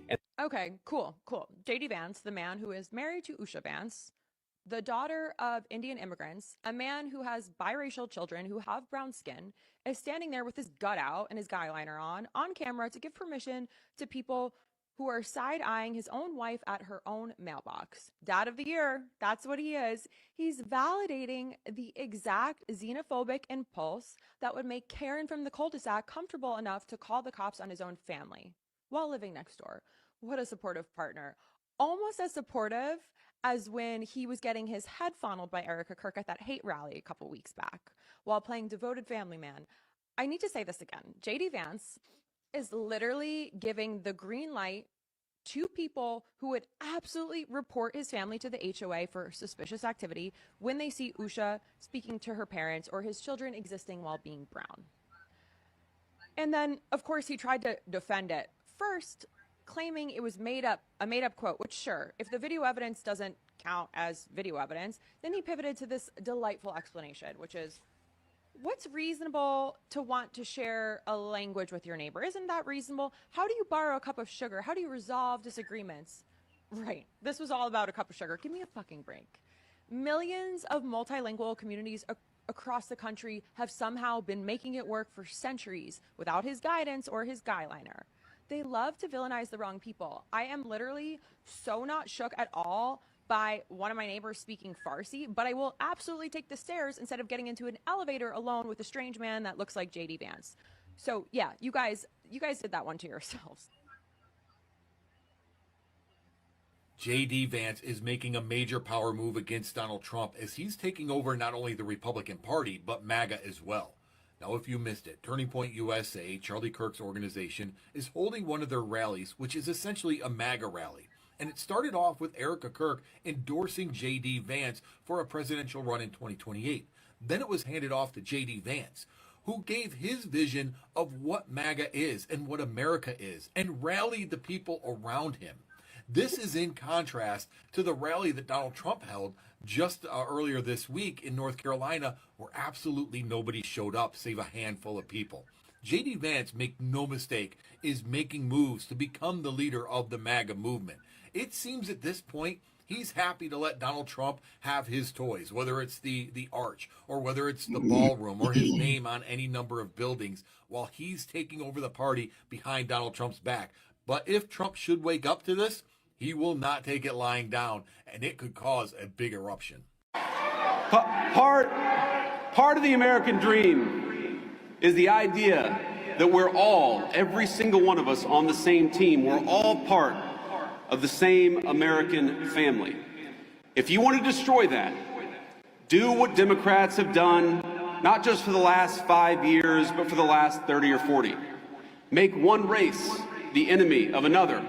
Okay, cool. JD Vance, the man who is married to Usha Vance, the daughter of Indian immigrants, a man who has biracial children who have brown skin, is standing there with his gut out and his guy liner on camera to give permission to people who are side-eyeing his own wife at her own mailbox. Dad of the year, that's what he is. He's validating the exact xenophobic impulse that would make Karen from the cul-de-sac comfortable enough to call the cops on his own family while living next door. What a supportive partner. Almost as supportive as when he was getting his head fondled by Erica Kirk at that hate rally a couple weeks back while playing Devoted Family Man. I need to say this again. JD Vance is literally giving the green light to people who would absolutely report his family to the HOA for suspicious activity when they see Usha speaking to her parents or his children existing while being brown. And then, of course, he tried to defend it. First, claiming it was a made-up quote, which sure, if the video evidence doesn't count as video evidence, then he pivoted to this delightful explanation, which is, what's reasonable to want to share a language with your neighbor? Isn't that reasonable? How do you borrow a cup of sugar? How do you resolve disagreements? Right. This was all about a cup of sugar. Give me a fucking break. Millions of multilingual communities across the country have somehow been making it work for centuries without his guidance or his guy liner. They love to villainize the wrong people. I am literally so not shook at all by one of my neighbors speaking Farsi, but I will absolutely take the stairs instead of getting into an elevator alone with a strange man that looks like JD Vance. So yeah, you guys did that one to yourselves.
JD Vance is making a major power move against Donald Trump as he's taking over not only the Republican Party, but MAGA as well. Now, if you missed it, Turning Point USA, Charlie Kirk's organization, is holding one of their rallies, which is essentially a MAGA rally. And it started off with Erica Kirk endorsing J.D. Vance for a presidential run in 2028. Then it was handed off to J.D. Vance, who gave his vision of what MAGA is and what America is, and rallied the people around him. This is in contrast to the rally that Donald Trump held just earlier this week in North Carolina, where absolutely nobody showed up save a handful of people. J.D. Vance, make no mistake, is making moves to become the leader of the MAGA movement. It seems at this point he's happy to let Donald Trump have his toys, whether it's the arch or whether it's the ballroom or his name on any number of buildings, while he's taking over the party behind Donald Trump's back. But if Trump should wake up to this, he will not take it lying down, and it could cause a big eruption.
Part of the American dream is the idea that we're all, every single one of us, on the same team. We're all part of the same American family. If you want to destroy that, do what Democrats have done not just for the last 5 years, but for the last 30 or 40. Make one race the enemy of another.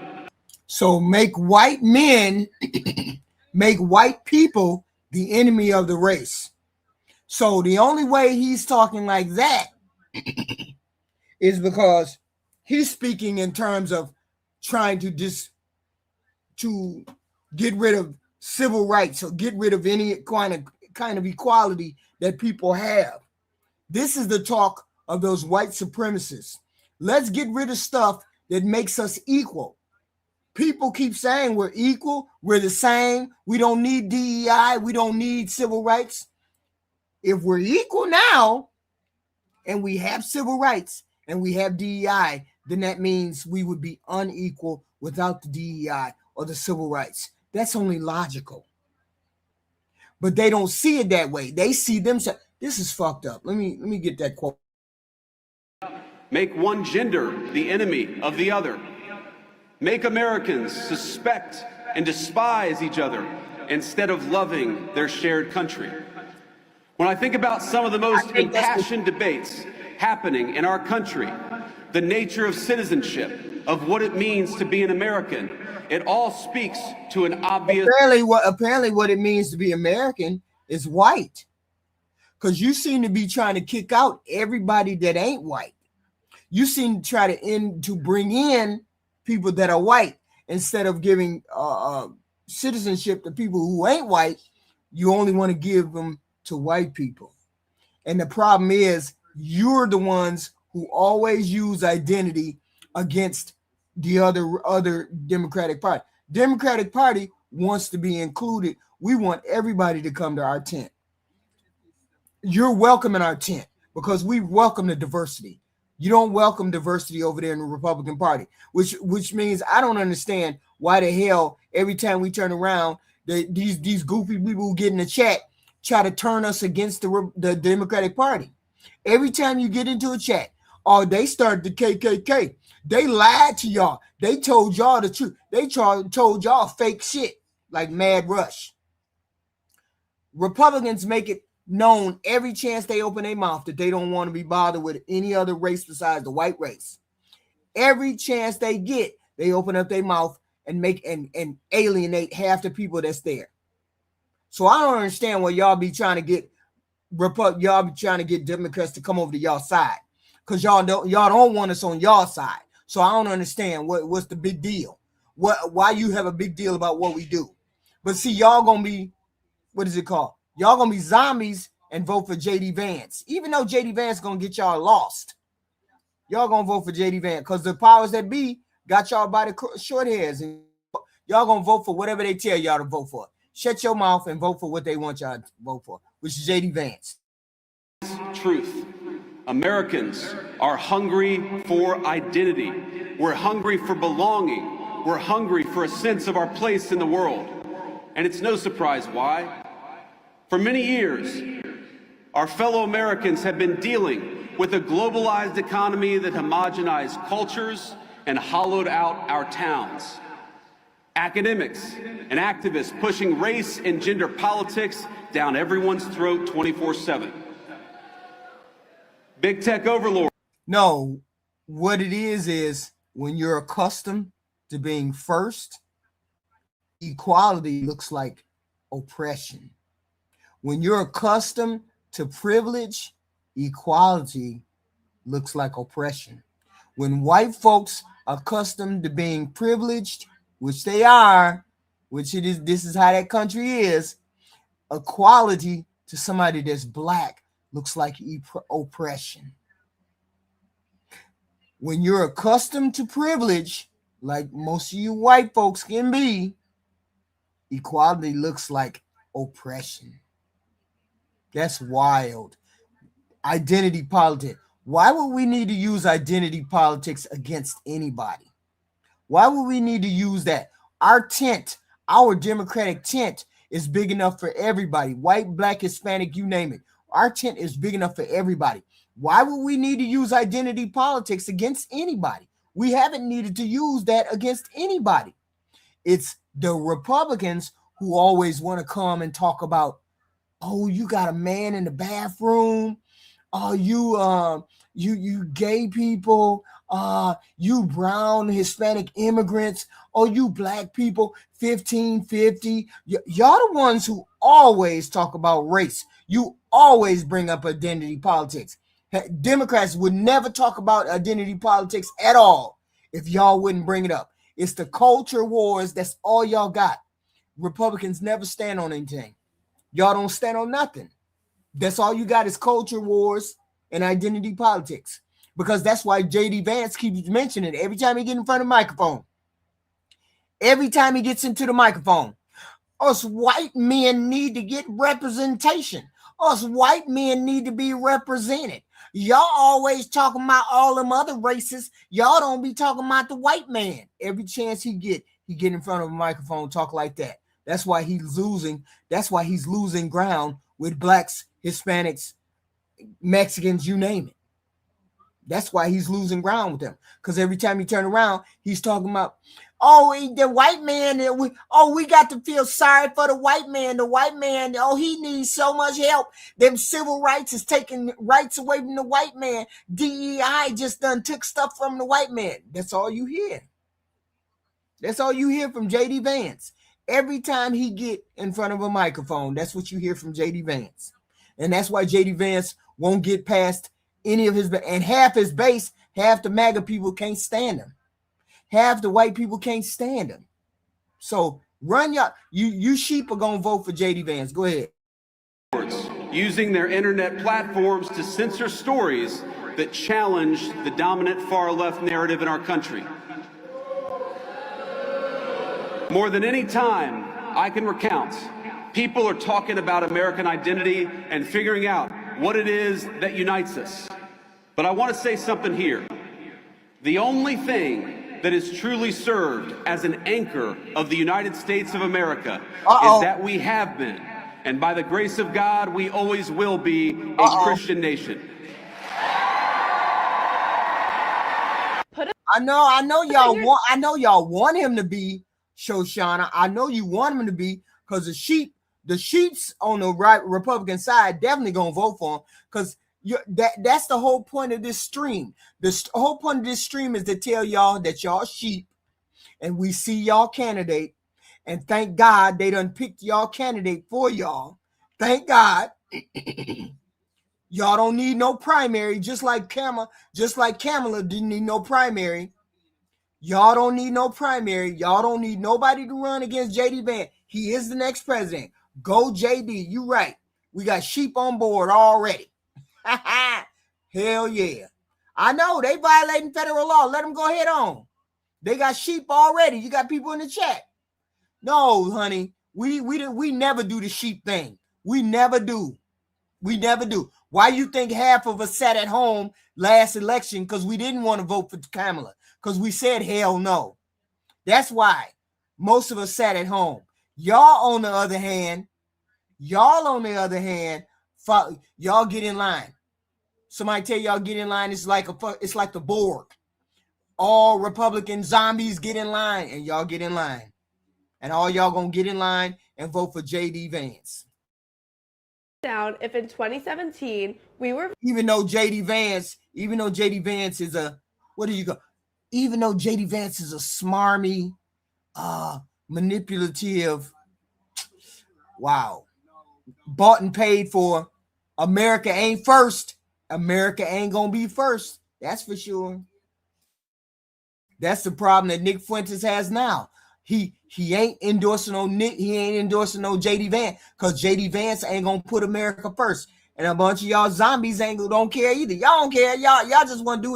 So make white men, make white people the enemy of the race. So the only way he's talking like that is because he's speaking in terms of trying to get rid of civil rights or get rid of any kind of equality that people have. This is the talk of those white supremacists. Let's get rid of stuff that makes us equal. People keep saying we're equal, we're the same, we don't need DEI, we don't need civil rights. If we're equal now and we have civil rights and we have DEI, then that means we would be unequal without the DEI or the civil rights. That's only logical. But they don't see it that way. They see themselves. This is fucked up. Let me get that quote.
Make one gender the enemy of the other. Make Americans suspect and despise each other instead of loving their shared country. When I think about some of the most impassioned debates happening in our country, the nature of citizenship, of what it means to be an American, it all speaks to an obvious...
Apparently what it means to be American is white. Because you seem to be trying to kick out everybody that ain't white. You seem to try to bring in people that are white instead of giving citizenship to people who ain't white. You only want to give them to white people. And the problem is you're the ones who always use identity against the other Democratic Party. Democratic Party wants to be included. We want everybody to come to our tent. You're welcome in our tent because we welcome the diversity. You don't welcome diversity over there in the Republican Party, which means I don't understand why the hell every time we turn around, these goofy people who get in the chat try to turn us against the Democratic Party. Every time you get into a chat, they started the KKK. They lied to y'all. They told y'all the truth. They told y'all fake shit like Mad Rush. Republicans make it known every chance they open their mouth that they don't want to be bothered with any other race besides the white race. Every chance they get, they open up their mouth and make and alienate half the people that's there. So I don't understand why y'all be trying to get Democrats to come over to y'all side, because y'all don't want us on y'all side. So I don't understand what's the big deal. Why you have a big deal about what we do? But see, y'all gonna be, what is it called? Y'all gonna be zombies and vote for JD Vance, even though JD Vance gonna get y'all lost. Y'all gonna vote for JD Vance because the powers that be got y'all by the short hairs, and y'all gonna vote for whatever they tell y'all to vote for. Shut your mouth and vote for what they want y'all to vote for, which is JD Vance.
Truth. Americans are hungry for identity. We're hungry for belonging. We're hungry for a sense of our place in the world. And it's no surprise why. For many years, our fellow Americans have been dealing with a globalized economy that homogenized cultures and hollowed out our towns. Academics and activists pushing race and gender politics down everyone's throat 24/7. Big tech overlord.
No, what it is when you're accustomed to being first, equality looks like oppression. When you're accustomed to privilege, equality looks like oppression. When white folks are accustomed to being privileged, which they are, which it is, this is how that country is, equality to somebody that's black looks like oppression. When you're accustomed to privilege, like most of you white folks can be, equality looks like oppression. That's wild. Identity politics. Why would we need to use identity politics against anybody? Why would we need to use that? Our tent, our Democratic tent, is big enough for everybody. White, black, Hispanic, you name it. Our tent is big enough for everybody. Why would we need to use identity politics against anybody? We haven't needed to use that against anybody. It's the Republicans who always want to come and talk about Oh, you got a man in the bathroom. Oh, you gay people. You brown Hispanic immigrants. Oh, you black people. 1550. Y'all the ones who always talk about race. You always bring up identity politics. Democrats would never talk about identity politics at all if y'all wouldn't bring it up. It's the culture wars. That's all y'all got. Republicans never stand on anything. Y'all don't stand on nothing. That's all you got is culture wars and identity politics. Because that's why J.D. Vance keeps mentioning it every time he gets in front of the microphone. Every time he gets into the microphone. Us white men need to get representation. Us white men need to be represented. Y'all always talking about all them other races. Y'all don't be talking about the white man. Every chance he get in front of a microphone, talk like that. That's why he's losing. That's why he's losing ground with blacks, Hispanics, Mexicans, you name it. That's why he's losing ground with them. Because every time he turn around, he's talking about, oh, the white man, we got to feel sorry for the white man. The white man, oh, he needs so much help. Them civil rights is taking rights away from the white man. DEI just done took stuff from the white man. That's all you hear. That's all you hear from J.D. Vance. Every time he get in front of a microphone, that's what you hear from J.D. Vance. And that's why J.D. Vance won't get past any of his, and half his base, half the MAGA people can't stand him. Half the white people can't stand him. So run you sheep are going to vote for J.D. Vance. Go ahead.
Using their internet platforms to censor stories that challenge the dominant far-left narrative in our country. More than any time I can recount, people are talking about American identity and figuring out what it is that unites us. But I want to say something here. The only thing that has truly served as an anchor of the United States of America is that we have been, and by the grace of God, we always will be a Christian nation.
I know y'all want him to be Shoshana. I know you want him to be, because the sheeps on the right Republican side definitely gonna vote for him, because that's the whole point of this stream. The whole point of this stream is to tell y'all that y'all sheep, and we see y'all candidate, and thank God they done picked y'all candidate for y'all. Thank God. Y'all don't need no primary, just like Kamala didn't need no primary. Y'all don't need no primary. Y'all don't need nobody to run against J.D. Vance. He is the next president. Go J.D. You right. We got sheep on board already. Hell yeah. I know they violating federal law. Let them go ahead on. They got sheep already. You got people in the chat. No, honey. We never do the sheep thing. We never do. We never do. Why you think half of us sat at home last election? Because we didn't want to vote for Kamala. Because we said hell no. That's why most of us sat at home. Y'all on the other hand, y'all get in line. Somebody tell y'all get in line. It's like the Borg. All Republican zombies get in line, and y'all get in line. And all y'all gonna get in line and vote for J.D. Vance.
Down if in 2017 we were,
even though JD Vance is a, even though JD Vance is a smarmy, manipulative, bought and paid for, America ain't first. America ain't gonna be first. That's for sure. That's the problem that Nick Fuentes has now. He ain't endorsing no Nick. He ain't endorsing no JD Vance, because JD Vance ain't gonna put America first. And a bunch of y'all zombies don't care either. Y'all don't care. Y'all just want to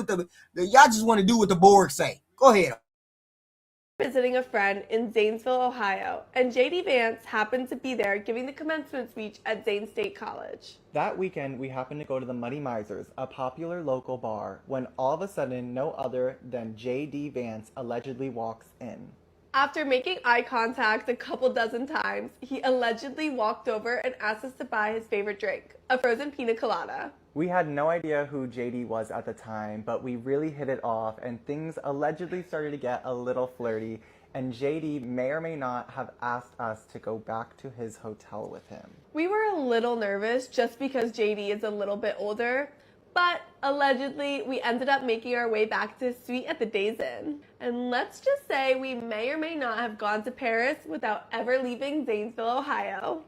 do what the Borg say. Go ahead.
visiting a friend in Zanesville, Ohio, and JD Vance happened to be there giving the commencement speech at Zane State College.
That weekend, we happened to go to the Muddy Misers, a popular local bar, when all of a sudden, no other than JD Vance allegedly walks in.
After making eye contact a couple dozen times, he allegedly walked over and asked us to buy his favorite drink, a frozen pina colada.
We had no idea who JD was at the time, but we really hit it off, and things allegedly started to get a little flirty, and JD may or may not have asked us to go back to his hotel with him.
We were a little nervous just because JD is a little bit older, but allegedly we ended up making our way back to his suite at the Days Inn. And let's just say we may or may not have gone to Paris without ever leaving Zanesville, Ohio.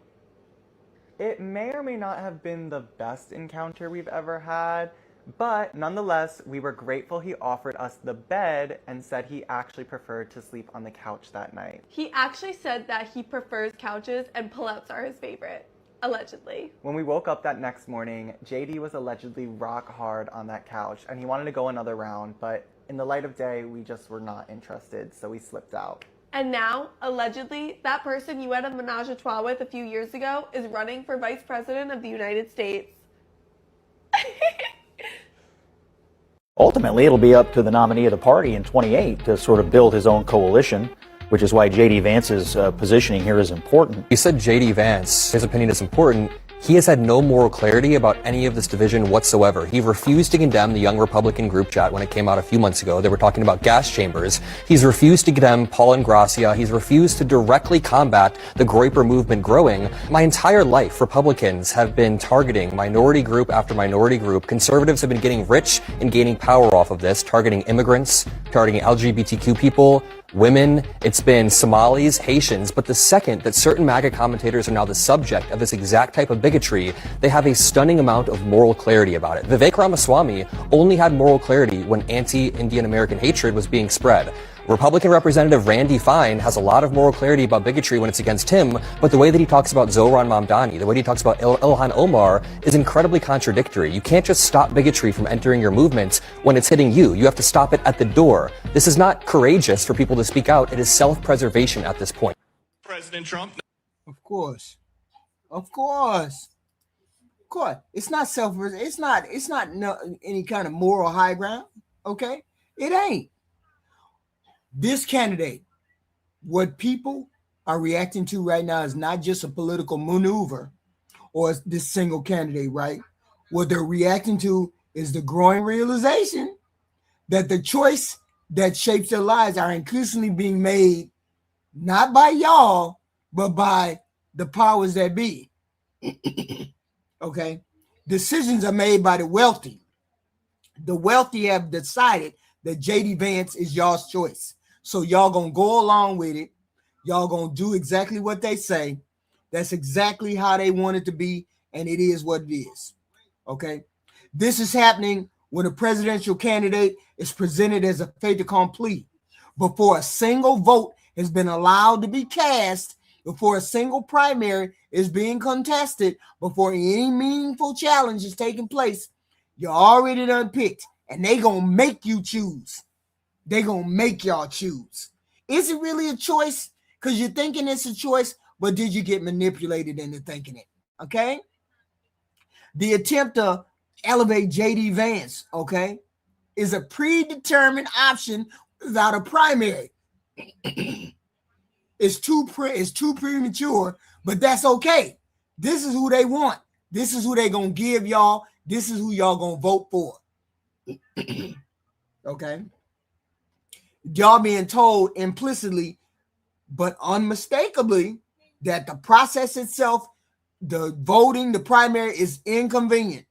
It may or may not have been the best encounter we've ever had, but nonetheless, we were grateful he offered us the bed and said he actually preferred to sleep on the couch that night.
He actually said that he prefers couches and pullouts are his favorite, allegedly.
When we woke up that next morning, JD was allegedly rock hard on that couch and he wanted to go another round, but in the light of day, we just were not interested, so we slipped out.
And now, allegedly, that person you had a menage a trois with a few years ago is running for Vice President of the United States.
Ultimately, it'll be up to the nominee of the party in 28 to sort of build his own coalition, which is why J.D. Vance's positioning here is important.
You said J.D. Vance, his opinion is important. He has had no moral clarity about any of this division whatsoever. He refused to condemn the Young Republican group chat when it came out a few months ago. They were talking about gas chambers. He's refused to condemn Paul Ingrassia. He's refused to directly combat the Groyper movement growing. My entire life, Republicans have been targeting minority group after minority group. Conservatives have been getting rich and gaining power off of this, targeting immigrants, targeting LGBTQ people, women, it's been Somalis, Haitians, but the second that certain MAGA commentators are now the subject of this exact type of bigotry, they have a stunning amount of moral clarity about it. Vivek Ramaswamy only had moral clarity when anti-Indian American hatred was being spread. Republican Representative Randy Fine has a lot of moral clarity about bigotry when it's against him, but the way that he talks about Zohran Mamdani, the way he talks about Ilhan Omar is incredibly contradictory. You can't just stop bigotry from entering your movement when it's hitting you. You have to stop it at the door. This is not courageous for people to speak out. It is self-preservation at this point.
President Trump. Of course. Of course. Of course. It's not it's not any kind of moral high ground. Okay? It ain't. This candidate, what people are reacting to right now is not just a political maneuver or this single candidate, right? What they're reacting to is the growing realization that the choice that shapes their lives are increasingly being made not by y'all, but by the powers that be. Okay? Decisions are made by the wealthy. The wealthy have decided that J.D. Vance is y'all's choice. So y'all gonna go along with it. Y'all gonna do exactly what they say. That's exactly how they want it to be, and it is what it is. Okay? This is happening when a presidential candidate is presented as a fait accompli before a single vote has been allowed to be cast, before a single primary is being contested, before any meaningful challenge is taking place. You're already done picked, and they gonna make you choose. They gonna make y'all choose. Is it really a choice? Because you're thinking it's a choice, but did you get manipulated into thinking it? Okay? The attempt to elevate J.D. Vance, okay, is a predetermined option without a primary. It's too premature, but that's okay. This is who they want. This is who they gonna give y'all. This is who y'all gonna vote for. Okay? Y'all being told implicitly, but unmistakably, that the process itself, the voting, the primary is inconvenient.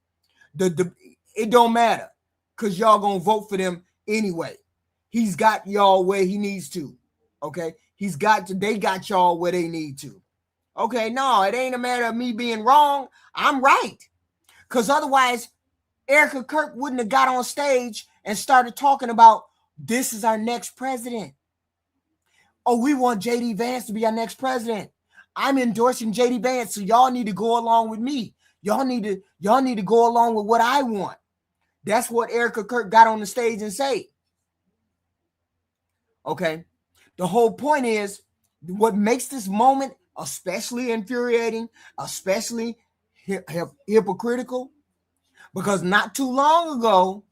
It don't matter because y'all gonna vote for them anyway. He's got y'all where he needs to. Okay, they got y'all where they need to. Okay, no, it ain't a matter of me being wrong. I'm right, because otherwise, Erica Kirk wouldn't have got on stage and started talking about this is our next president. Oh, we want J.D. Vance to be our next president. I'm endorsing J.D. Vance, so y'all need to go along with me. Y'all need to go along with what I want. That's what Erica Kirk got on the stage and say. Okay. The whole point is what makes this moment especially infuriating, especially hypocritical, because not too long ago,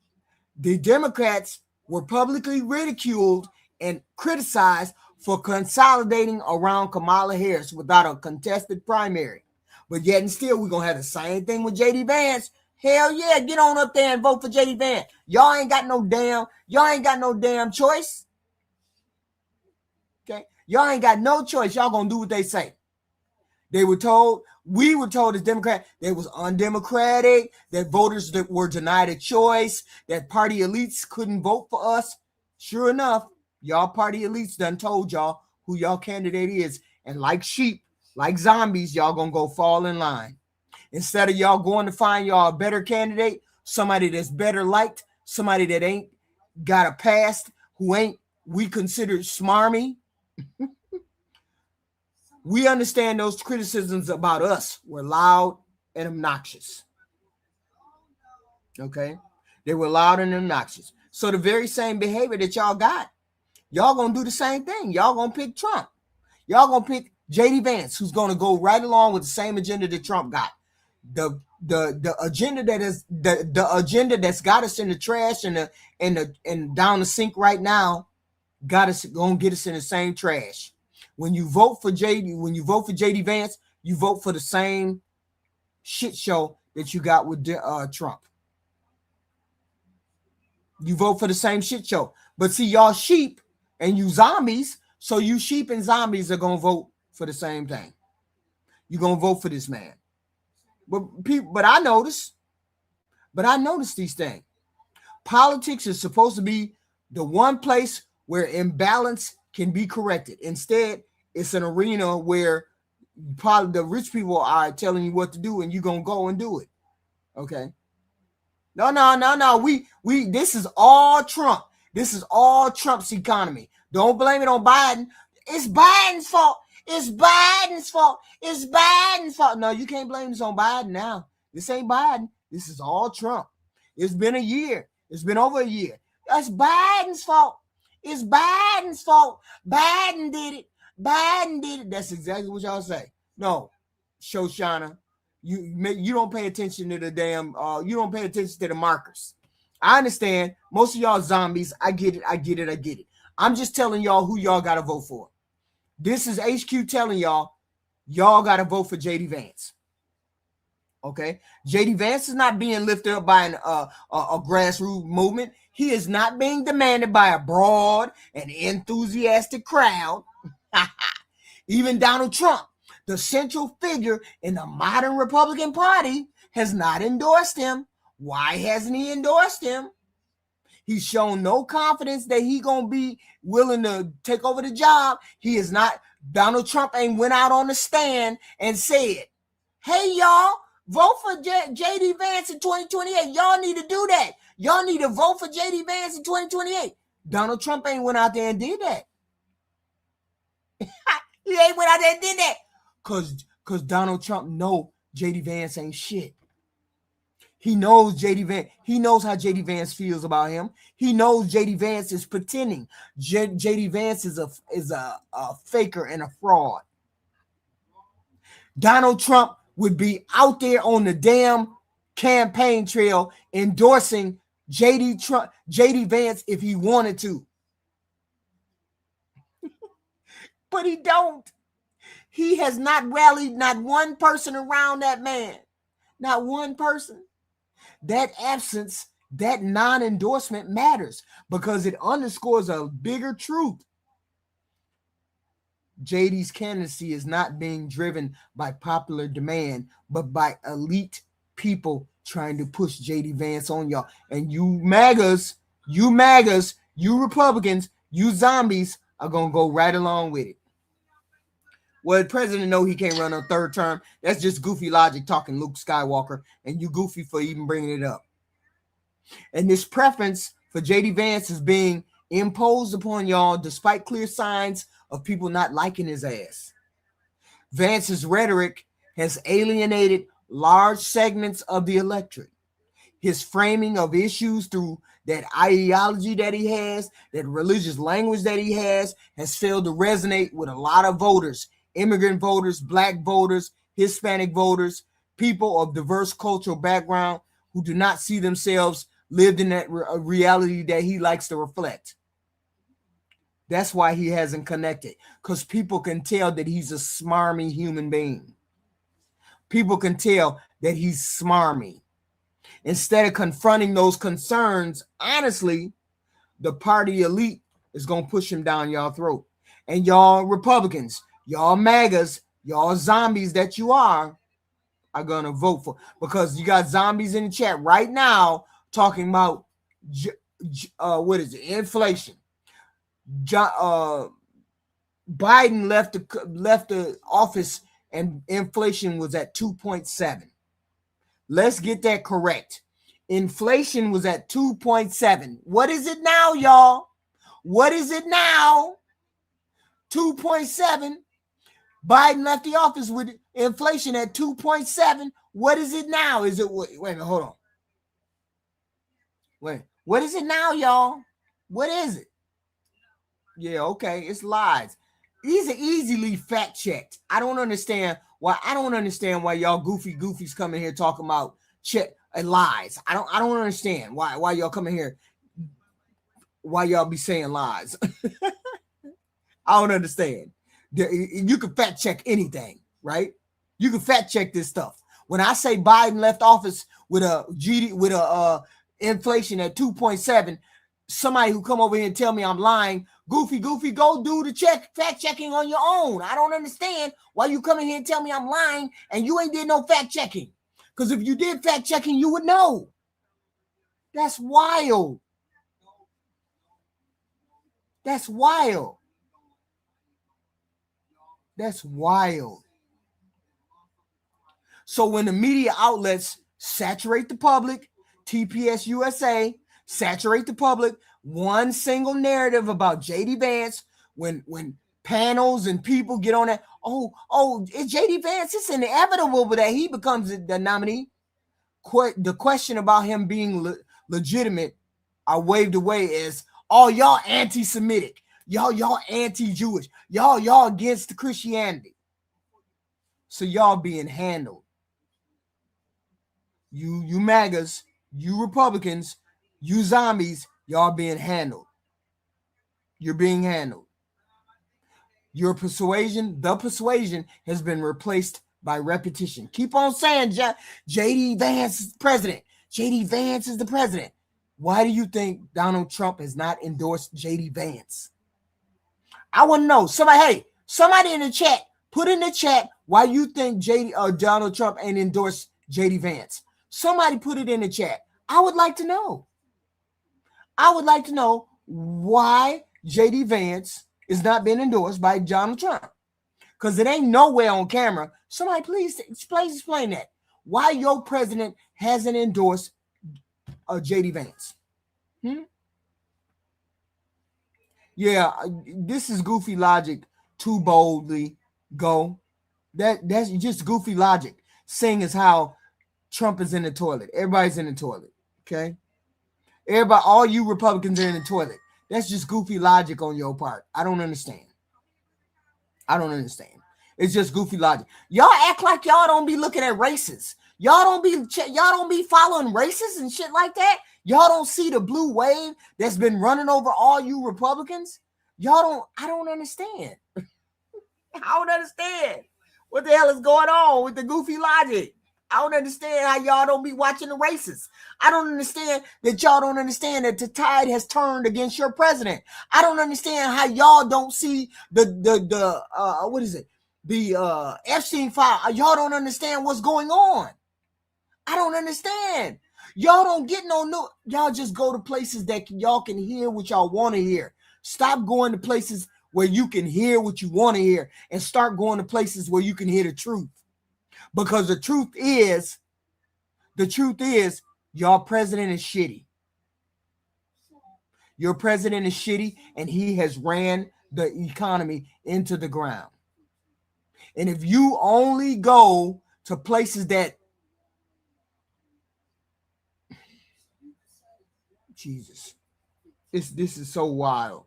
the Democrats were publicly ridiculed and criticized for consolidating around Kamala Harris without a contested primary. But yet and still, we're going to have the same thing with J.D. Vance. Hell yeah, get on up there and vote for J.D. Vance. Y'all ain't got no damn choice. Okay? Y'all ain't got no choice. Y'all gonna do what they say. We were told as Democrats, they was undemocratic, that voters that were denied a choice, that party elites couldn't vote for us. Sure enough, y'all party elites done told y'all who y'all candidate is. And like sheep, like zombies, y'all gonna go fall in line. Instead of y'all going to find y'all a better candidate, somebody that's better liked, somebody that ain't got a past, who ain't we consider smarmy. We understand those criticisms about us were loud and obnoxious. Okay? They were loud and obnoxious. So the very same behavior that y'all got, y'all gonna do the same thing. Y'all gonna pick Trump. Y'all gonna pick J.D. Vance, who's gonna go right along with the same agenda that Trump got. The agenda that is the agenda that's got us in the trash and down the sink right now, gonna get us in the same trash. When you vote for J.D. Vance, you vote for the same shit show that you got with Trump. You vote for the same shit show. But see, y'all sheep and you zombies, so you sheep and zombies are gonna vote for the same thing. You're gonna vote for this man. But I notice these things. Politics is supposed to be the one place where imbalance can be corrected. Instead, it's an arena where probably the rich people are telling you what to do and you're going to go and do it. Okay. No. We this is all Trump. This is all Trump's economy. Don't blame it on Biden. It's Biden's fault. It's Biden's fault. It's Biden's fault. No, you can't blame this on Biden now. This ain't Biden. This is all Trump. It's been a year. It's been over a year. That's Biden's fault. It's Biden's fault. Biden did it. Biden did it. That's exactly what y'all say. No, Shoshana, you don't pay attention to the damn. You don't pay attention to the markers. I understand. Most of y'all zombies. I get it. I'm just telling y'all who y'all got to vote for. This is HQ telling y'all got to vote for J.D. Vance. Okay, J.D. Vance is not being lifted up by a grassroots movement. He is not being demanded by a broad and enthusiastic crowd. Even Donald Trump, the central figure in the modern Republican Party, has not endorsed him. Why hasn't he endorsed him? He's shown no confidence that he gonna be willing to take over the job. He is not. Donald Trump ain't went out on the stand and said, "Hey y'all, vote for J.D. Vance in 2028. Y'all need to do that. Y'all need to vote for J.D. Vance in 2028. Donald Trump ain't went out there and did that. He ain't went out there and did that. Cause Donald Trump know J.D. Vance ain't shit. He knows J.D. Vance. He knows how J.D. Vance feels about him. He knows J.D. Vance is pretending. J.D. Vance is a faker and a fraud. Donald Trump would be out there on the damn campaign trail endorsing J.D. Vance if he wanted to. But he don't. He has not rallied not one person around that man. Not one person. That absence, that non-endorsement matters because it underscores a bigger truth. JD's candidacy is not being driven by popular demand, but by elite people trying to push JD Vance on y'all. And you MAGAs, you Republicans, you zombies are going to go right along with it. Well, the president know he can't run a third term. That's just goofy logic talking Luke Skywalker, and you goofy for even bringing it up. And this preference for JD Vance is being imposed upon y'all despite clear signs of people not liking his ass. Vance's rhetoric has alienated large segments of the electorate. His framing of issues through that ideology that he has, that religious language that he has failed to resonate with a lot of voters, immigrant voters, black voters, Hispanic voters, people of diverse cultural background who do not see themselves lived in that reality that he likes to reflect. That's why he hasn't connected, because people can tell that he's a smarmy human being. People can tell that he's smarmy. Instead of confronting those concerns, honestly, the party elite is going to push him down y'all throat. And y'all Republicans, y'all MAGAs, y'all zombies that you are going to vote for, because you got zombies in the chat right now talking about what is it? Inflation. Biden left the office and inflation was at 2.7. Let's get that correct. Inflation was at 2.7. What is it now, y'all? What is it now? 2.7. Biden left the office with inflation at 2.7. What is it now? Is it, wait a minute, hold on. Wait, what is it now, y'all? What is it? Yeah, okay, it's lies. These are easily fact checked. I don't understand why y'all goofies coming here talking about lies. I don't understand why y'all coming here. Why y'all be saying lies? I don't understand. You can fact check anything, right? You can fact check this stuff. When I say Biden left office with a inflation at 2.7, somebody who come over here and tell me I'm lying, goofy, go do the fact checking on your own. I don't understand why you come in here and tell me I'm lying and you ain't did no fact checking. Because if you did fact checking, you would know. That's wild. That's wild. That's wild. So when the media outlets saturate the public, TPS USA, saturate the public, one single narrative about JD Vance, when panels and people get on that, it's JD Vance, it's inevitable that he becomes the nominee. The question about him being legitimate are waved away as, y'all anti-Semitic, y'all anti-Jewish, y'all against the Christianity. So y'all being handled. You MAGAs, you Republicans, you zombies, y'all being handled. You're being handled. Your persuasion, the persuasion has been replaced by repetition. Keep on saying JD Vance is the president. JD Vance is the president. Why do you think Donald Trump has not endorsed JD Vance? I want to know. Somebody in the chat, put in the chat why you think Donald Trump ain't endorsed JD Vance. Somebody put it in the chat. I would like to know. I would like to know why JD Vance is not being endorsed by Donald Trump. Because it ain't nowhere on camera. Somebody please explain that. Why your president hasn't endorsed JD Vance. Yeah, this is goofy logic. Too boldly go. That's just goofy logic. Saying as how Trump is in the toilet. Everybody's in the toilet. Okay. All you Republicans are in the toilet. That's just goofy logic on your part. I don't understand. It's just goofy logic. Y'all act like y'all don't be looking at races. Y'all don't be following races and shit like that. Y'all don't see the blue wave that's been running over all you Republicans. I don't understand. I don't understand what the hell is going on with the goofy logic. I don't understand how y'all don't be watching the races. I don't understand that y'all don't understand that the tide has turned against your president. I don't understand how y'all don't see the Epstein file. Y'all don't understand what's going on. I don't understand. Y'all don't get no new. Y'all just go to places that y'all can hear what y'all want to hear. Stop going to places where you can hear what you want to hear and start going to places where you can hear the truth. Because the truth is, your president is shitty. Your president is shitty, and he has ran the economy into the ground. And if you only go to places that, Jesus, this is so wild.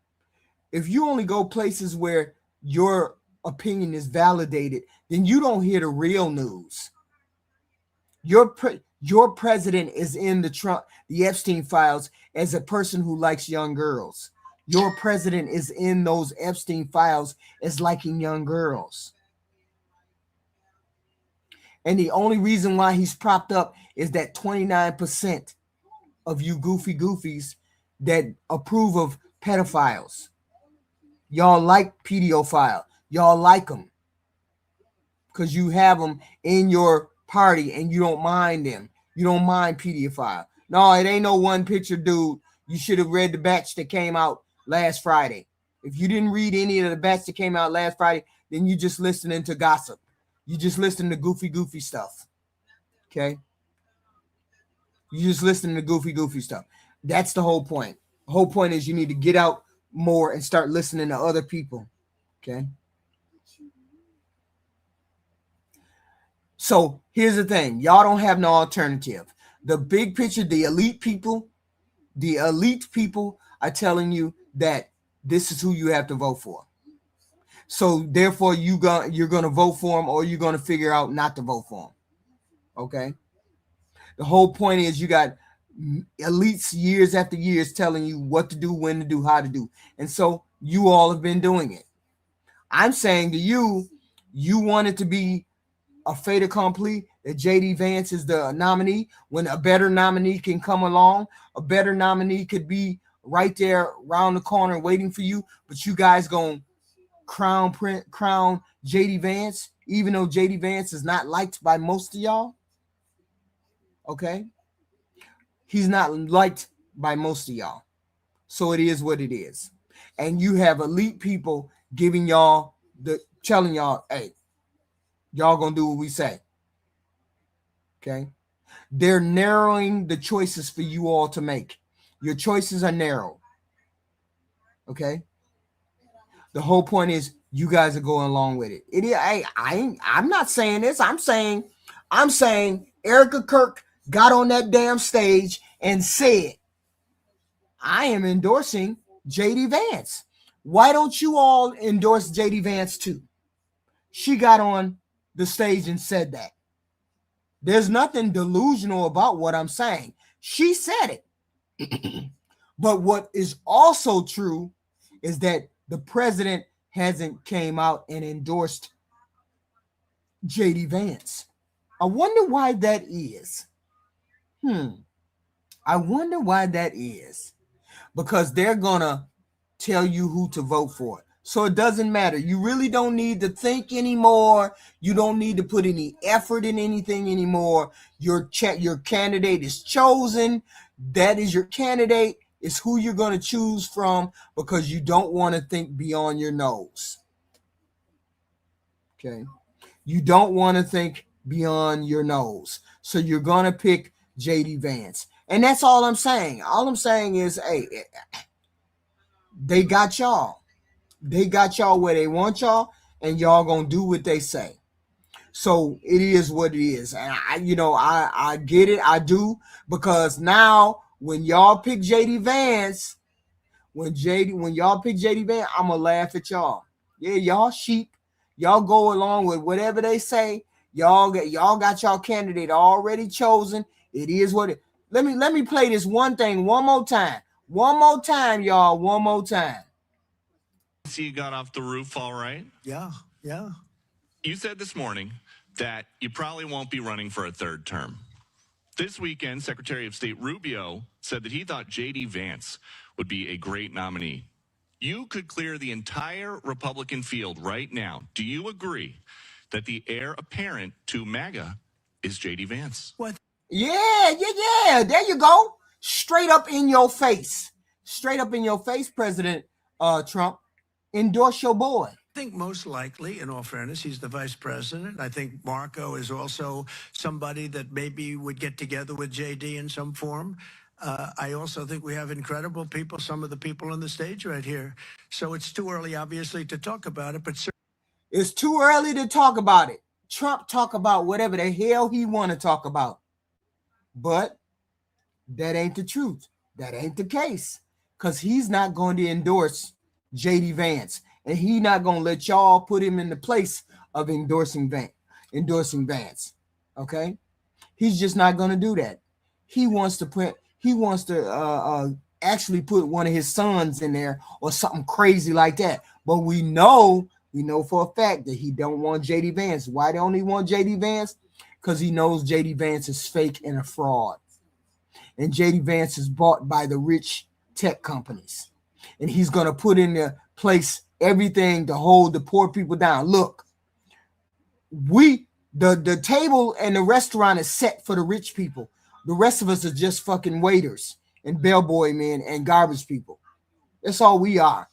If you only go places where your opinion is validated, then you don't hear the real news. Your president is in the Epstein files as a person who likes young girls. Your president is in those Epstein files as liking young girls. And the only reason why he's propped up is that 29% of you goofy goofies that approve of pedophiles. Y'all like pedophile. Y'all like them because you have them in your party and you don't mind them. You don't mind pedophile. No, it ain't no one picture, dude. You should have read the batch that came out last Friday. If you didn't read any of the batch that came out last Friday, then you just listening to gossip. You just listening to goofy stuff. Okay? You just listening to goofy stuff. That's the whole point. The whole point is you need to get out more and start listening to other people. Okay? So here's the thing. Y'all don't have no alternative. The big picture, the elite people are telling you that this is who you have to vote for. So therefore you're going to vote for them, or you're going to figure out not to vote for them. Okay? The whole point is you got elites years after years telling you what to do, when to do, how to do. And so you all have been doing it. I'm saying to you, you want it to be a fait accompli that JD Vance is the nominee when a better nominee can come along. A better nominee could be right there around the corner waiting for you, but you guys going to crown JD Vance, even though JD Vance is not liked by most of y'all. Okay? He's not liked by most of y'all. So it is what it is. And you have elite people telling y'all, hey, y'all gonna do what we say. Okay? They're narrowing the choices for you all to make. Your choices are narrow. Okay? The whole point is you guys are going along with it. I'm not saying this. I'm saying Erica Kirk got on that damn stage and said, I am endorsing JD Vance. Why don't you all endorse JD Vance too? She got on the stage and said that. There's nothing delusional about what I'm saying. She said it. But what is also true is that the president hasn't came out and endorsed JD Vance. I wonder why that is. I wonder why that is. Because they're going to tell you who to vote for. So it doesn't matter. You really don't need to think anymore. You don't need to put any effort in anything anymore. Your candidate is chosen. That is your candidate. It's who you're going to choose from because you don't want to think beyond your nose. Okay? You don't want to think beyond your nose. So you're going to pick JD Vance. And that's all I'm saying. All I'm saying is, hey, they got y'all. They got y'all where they want y'all, and y'all gonna do what they say. So it is what it is. And I get it. I do, because now when y'all pick JD Vance, when y'all pick JD Vance, I'm gonna laugh at y'all. Yeah, y'all sheep. Y'all go along with whatever they say. Y'all got y'all candidate already chosen. It is what it. Let me play this one thing one more time. One more time, y'all. One more time.
See, you got off the roof all right?
Yeah.
You said this morning that you probably won't be running for a third term. This weekend, Secretary of State Rubio said that he thought J.D. Vance would be a great nominee. You could clear the entire Republican field right now. Do you agree that the heir apparent to MAGA is J.D. Vance?
What?
Yeah. There you go. Straight up in your face. Straight up in your face, President Trump. Endorse your boy.
I think most likely, in all fairness, he's the vice president. I think Marco is also somebody that maybe would get together with JD in some form. I also think we have incredible people, some of the people on the stage right here. So it's too early, obviously, to talk about it. But
it's too early to talk about it. Trump talk about whatever the hell he want to talk about. But that ain't the truth. That ain't the case. Because he's not going to endorse JD Vance. And he not going to let y'all put him in the place of endorsing Vance. Okay? He's just not going to do that. He wants to actually put one of his sons in there or something crazy like that. But we know for a fact that he don't want JD Vance. Why don't he want JD Vance? Because he knows JD Vance is fake and a fraud. And JD Vance is bought by the rich tech companies. And he's going to put in the place everything to hold the poor people down. Look, the table and the restaurant is set for the rich people. The rest of us are just fucking waiters and bellboy men and garbage people. That's all we are.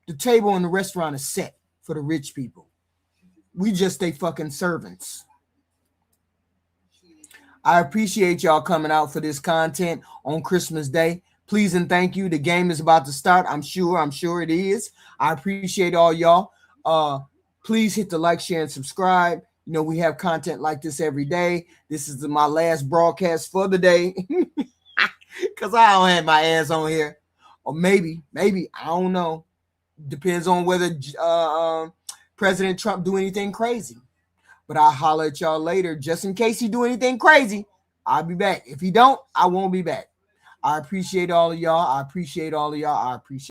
The table and the restaurant is set for the rich people. We just they fucking servants. I appreciate y'all coming out for this content on Christmas Day. Please and thank you. The game is about to start. I'm sure it is. I appreciate all y'all. Please hit the like, share, and subscribe. You know, we have content like this every day. This is my last broadcast for the day. Because I don't have my ass on here. Or maybe, I don't know. Depends on whether President Trump do anything crazy. But I'll holler at y'all later. Just in case he do anything crazy, I'll be back. If he don't, I won't be back. I appreciate all of y'all. I appreciate all of y'all. I appreciate